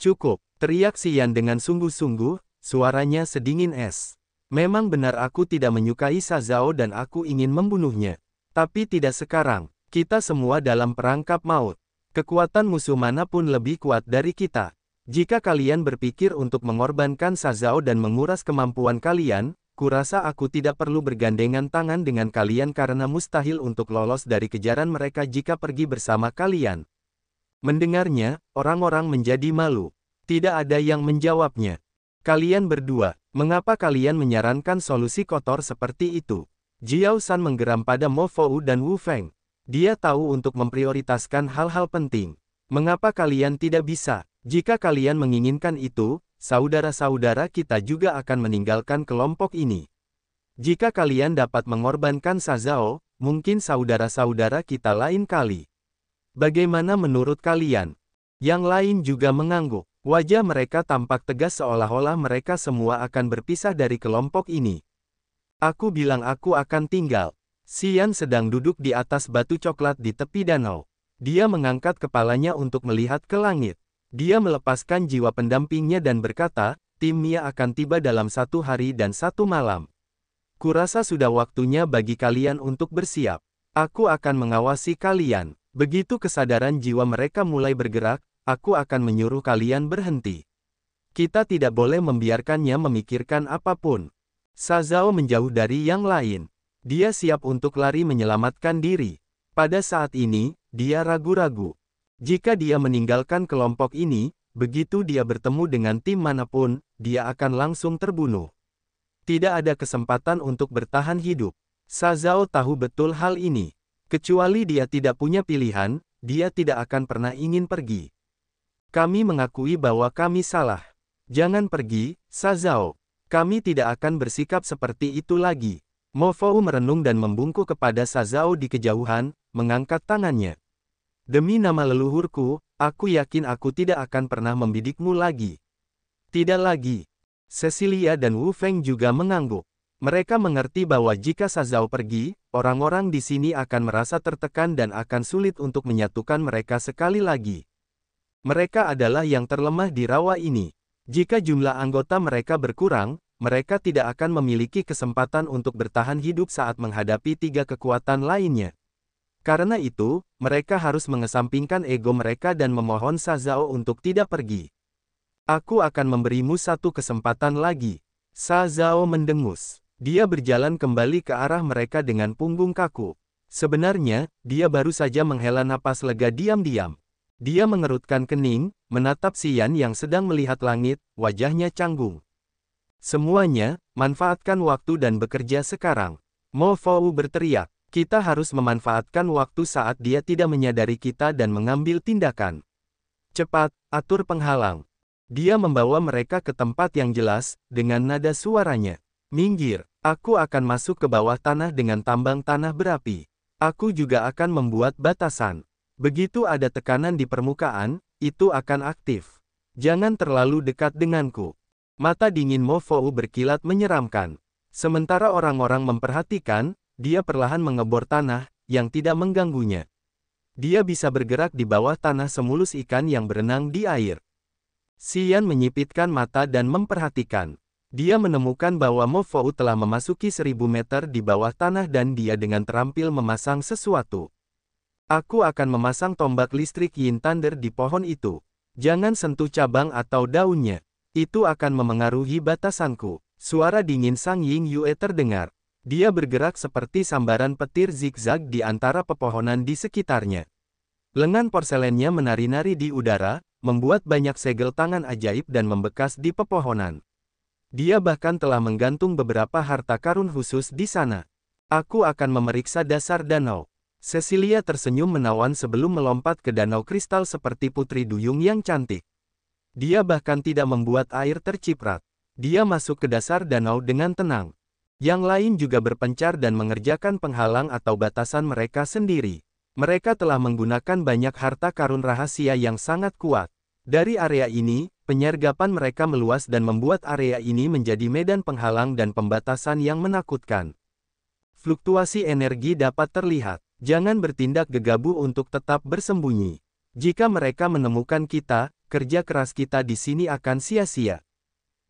"Cukup," teriak Xian dengan sungguh-sungguh, suaranya sedingin es. "Memang benar aku tidak menyukai Sa Zhao dan aku ingin membunuhnya. Tapi tidak sekarang, kita semua dalam perangkap maut. Kekuatan musuh manapun lebih kuat dari kita. Jika kalian berpikir untuk mengorbankan Sa Zhao dan menguras kemampuan kalian, kurasa aku tidak perlu bergandengan tangan dengan kalian karena mustahil untuk lolos dari kejaran mereka jika pergi bersama kalian." Mendengarnya, orang-orang menjadi malu. Tidak ada yang menjawabnya. "Kalian berdua, mengapa kalian menyarankan solusi kotor seperti itu?" Jiao San menggeram pada Mo Fou dan Wu Feng. Dia tahu untuk memprioritaskan hal-hal penting. "Mengapa kalian tidak bisa? Jika kalian menginginkan itu, saudara-saudara kita juga akan meninggalkan kelompok ini. Jika kalian dapat mengorbankan Sa Zhao, mungkin saudara-saudara kita lain kali. Bagaimana menurut kalian?" Yang lain juga mengangguk. Wajah mereka tampak tegas seolah-olah mereka semua akan berpisah dari kelompok ini. "Aku bilang aku akan tinggal." Xian sedang duduk di atas batu coklat di tepi danau. Dia mengangkat kepalanya untuk melihat ke langit. Dia melepaskan jiwa pendampingnya dan berkata, "Tim Mia akan tiba dalam 1 hari dan 1 malam. Kurasa sudah waktunya bagi kalian untuk bersiap. Aku akan mengawasi kalian. Begitu kesadaran jiwa mereka mulai bergerak, aku akan menyuruh kalian berhenti. Kita tidak boleh membiarkannya memikirkan apapun." Sa Zhao menjauh dari yang lain. Dia siap untuk lari menyelamatkan diri. Pada saat ini, dia ragu-ragu. Jika dia meninggalkan kelompok ini, begitu dia bertemu dengan tim manapun, dia akan langsung terbunuh. Tidak ada kesempatan untuk bertahan hidup. Sa Zhao tahu betul hal ini. Kecuali dia tidak punya pilihan, dia tidak akan pernah ingin pergi. "Kami mengakui bahwa kami salah. Jangan pergi, Sa Zhao. Kami tidak akan bersikap seperti itu lagi." Mo Fou merenung dan membungkuk kepada Sa Zhao di kejauhan, mengangkat tangannya. "Demi nama leluhurku, aku yakin aku tidak akan pernah membidikmu lagi." "Tidak lagi." Cecilia dan Wu Feng juga mengangguk. Mereka mengerti bahwa jika Sa Zhao pergi, orang-orang di sini akan merasa tertekan dan akan sulit untuk menyatukan mereka sekali lagi. Mereka adalah yang terlemah di rawa ini. Jika jumlah anggota mereka berkurang, mereka tidak akan memiliki kesempatan untuk bertahan hidup saat menghadapi 3 kekuatan lainnya. Karena itu, mereka harus mengesampingkan ego mereka dan memohon Sa Zhao untuk tidak pergi. "Aku akan memberimu 1 kesempatan lagi." Sa Zhao mendengus. Dia berjalan kembali ke arah mereka dengan punggung kaku. Sebenarnya, dia baru saja menghela napas lega diam-diam. Dia mengerutkan kening, menatap Xian yang sedang melihat langit, wajahnya canggung. "Semuanya, manfaatkan waktu dan bekerja sekarang." Mo Fou berteriak. "Kita harus memanfaatkan waktu saat dia tidak menyadari kita dan mengambil tindakan. Cepat, atur penghalang." Dia membawa mereka ke tempat yang jelas, dengan nada suaranya. "Minggir, aku akan masuk ke bawah tanah dengan tambang tanah berapi. Aku juga akan membuat batasan. Begitu ada tekanan di permukaan, itu akan aktif. Jangan terlalu dekat denganku." Mata dingin Mo Fou berkilat menyeramkan. Sementara orang-orang memperhatikan, dia perlahan mengebor tanah, yang tidak mengganggunya. Dia bisa bergerak di bawah tanah semulus ikan yang berenang di air. Xian menyipitkan mata dan memperhatikan. Dia menemukan bahwa Mo Fou telah memasuki 1000 meter di bawah tanah dan dia dengan terampil memasang sesuatu. Aku akan memasang tombak listrik Yin Thunder di pohon itu. Jangan sentuh cabang atau daunnya. Itu akan memengaruhi batasanku. Suara dingin Sang Ying Yue terdengar. Dia bergerak seperti sambaran petir zigzag di antara pepohonan di sekitarnya. Lengan porselennya menari-nari di udara, membuat banyak segel tangan ajaib dan membekas di pepohonan. Dia bahkan telah menggantung beberapa harta karun khusus di sana. Aku akan memeriksa dasar danau. Cecilia tersenyum menawan sebelum melompat ke danau kristal seperti putri duyung yang cantik. Dia bahkan tidak membuat air terciprat. Dia masuk ke dasar danau dengan tenang. Yang lain juga berpencar dan mengerjakan penghalang atau batasan mereka sendiri. Mereka telah menggunakan banyak harta karun rahasia yang sangat kuat. Dari area ini, penyergapan mereka meluas dan membuat area ini menjadi medan penghalang dan pembatasan yang menakutkan. Fluktuasi energi dapat terlihat. Jangan bertindak gegabah untuk tetap bersembunyi. Jika mereka menemukan kita, kerja keras kita di sini akan sia-sia.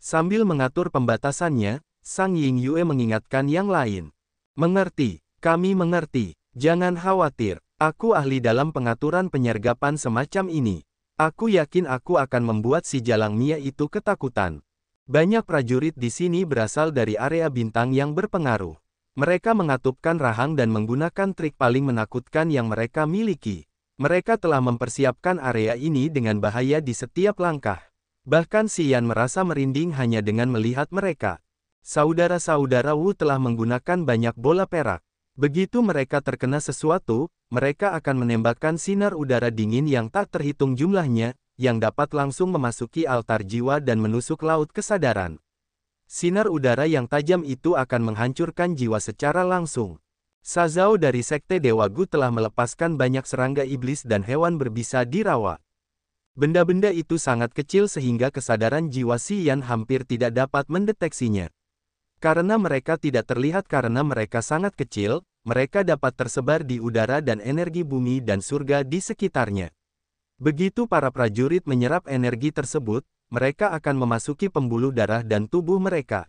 Sambil mengatur pembatasannya, Sang Ying Yue mengingatkan yang lain. Mengerti, kami mengerti. Jangan khawatir, aku ahli dalam pengaturan penyergapan semacam ini. Aku yakin aku akan membuat si Jalang Mia itu ketakutan. Banyak prajurit di sini berasal dari area bintang yang berpengaruh. Mereka mengatupkan rahang dan menggunakan trik paling menakutkan yang mereka miliki. Mereka telah mempersiapkan area ini dengan bahaya di setiap langkah. Bahkan Xian merasa merinding hanya dengan melihat mereka. Saudara-saudara Wu telah menggunakan banyak bola perak. Begitu mereka terkena sesuatu, mereka akan menembakkan sinar udara dingin yang tak terhitung jumlahnya, yang dapat langsung memasuki altar jiwa dan menusuk laut kesadaran. Sinar udara yang tajam itu akan menghancurkan jiwa secara langsung. Sazao dari Sekte Dewa Gu telah melepaskan banyak serangga iblis dan hewan berbisa di rawa. Benda-benda itu sangat kecil sehingga kesadaran jiwa Xian hampir tidak dapat mendeteksinya. Karena mereka tidak terlihat karena mereka sangat kecil, mereka dapat tersebar di udara dan energi bumi dan surga di sekitarnya. Begitu para prajurit menyerap energi tersebut, mereka akan memasuki pembuluh darah dan tubuh mereka.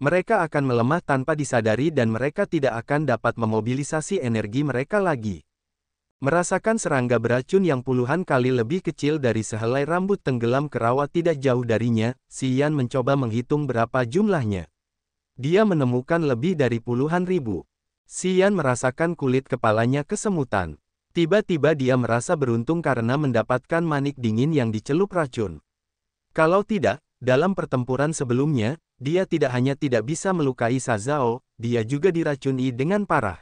Mereka akan melemah tanpa disadari dan mereka tidak akan dapat memobilisasi energi mereka lagi. Merasakan serangga beracun yang puluhan kali lebih kecil dari sehelai rambut tenggelam ke rawa tidak jauh darinya, Xian mencoba menghitung berapa jumlahnya. Dia menemukan lebih dari puluhan ribu. Xian merasakan kulit kepalanya kesemutan. Tiba-tiba dia merasa beruntung karena mendapatkan manik dingin yang dicelup racun. Kalau tidak, dalam pertempuran sebelumnya, dia tidak hanya tidak bisa melukai Sazao, dia juga diracuni dengan parah.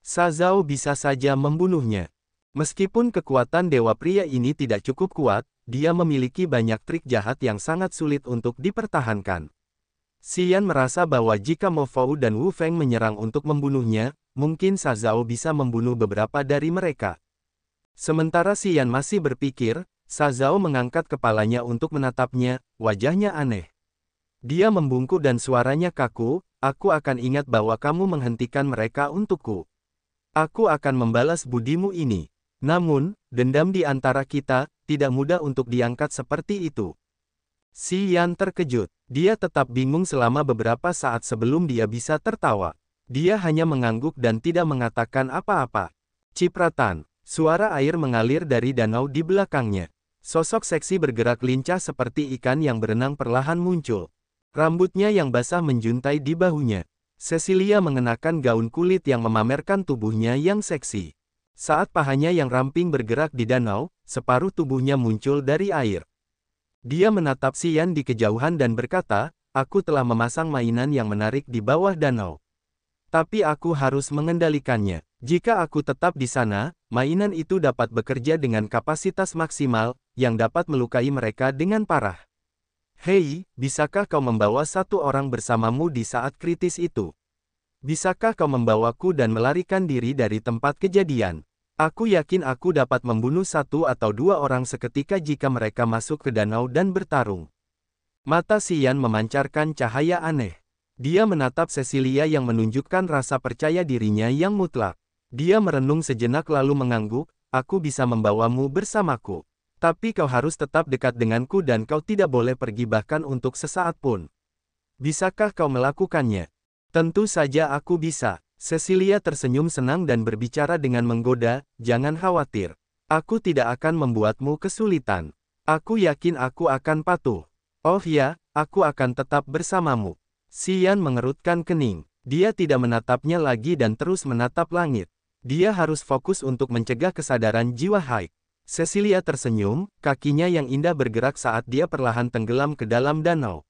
Sazao bisa saja membunuhnya. Meskipun kekuatan dewa pria ini tidak cukup kuat, dia memiliki banyak trik jahat yang sangat sulit untuk dipertahankan. Xian merasa bahwa jika Mo Fou dan Wu Feng menyerang untuk membunuhnya, mungkin Sazao bisa membunuh beberapa dari mereka. Sementara Xian masih berpikir, Sazao mengangkat kepalanya untuk menatapnya, wajahnya aneh. Dia membungkuk dan suaranya kaku, aku akan ingat bahwa kamu menghentikan mereka untukku. Aku akan membalas budimu ini. Namun, dendam di antara kita, tidak mudah untuk diangkat seperti itu. Xian terkejut. Dia tetap bingung selama beberapa saat sebelum dia bisa tertawa. Dia hanya mengangguk dan tidak mengatakan apa-apa. Cipratan. Suara air mengalir dari danau di belakangnya. Sosok seksi bergerak lincah seperti ikan yang berenang perlahan muncul. Rambutnya yang basah menjuntai di bahunya. Cecilia mengenakan gaun kulit yang memamerkan tubuhnya yang seksi. Saat pahanya yang ramping bergerak di danau, separuh tubuhnya muncul dari air. Dia menatap Xian di kejauhan dan berkata, aku telah memasang mainan yang menarik di bawah danau. Tapi aku harus mengendalikannya. Jika aku tetap di sana, mainan itu dapat bekerja dengan kapasitas maksimal, yang dapat melukai mereka dengan parah. Hei, bisakah kau membawa satu orang bersamamu di saat kritis itu? Bisakah kau membawaku dan melarikan diri dari tempat kejadian? Aku yakin aku dapat membunuh satu atau dua orang seketika jika mereka masuk ke danau dan bertarung. Mata Xian memancarkan cahaya aneh. Dia menatap Cecilia yang menunjukkan rasa percaya dirinya yang mutlak. Dia merenung sejenak lalu mengangguk, aku bisa membawamu bersamaku. Tapi kau harus tetap dekat denganku dan kau tidak boleh pergi bahkan untuk sesaat pun. Bisakah kau melakukannya? Tentu saja aku bisa. Cecilia tersenyum senang dan berbicara dengan menggoda, jangan khawatir. Aku tidak akan membuatmu kesulitan. Aku yakin aku akan patuh. Oh ya, aku akan tetap bersamamu. Xian mengerutkan kening. Dia tidak menatapnya lagi dan terus menatap langit. Dia harus fokus untuk mencegah kesadaran jiwa Haik. Cecilia tersenyum, kakinya yang indah bergerak saat dia perlahan tenggelam ke dalam danau.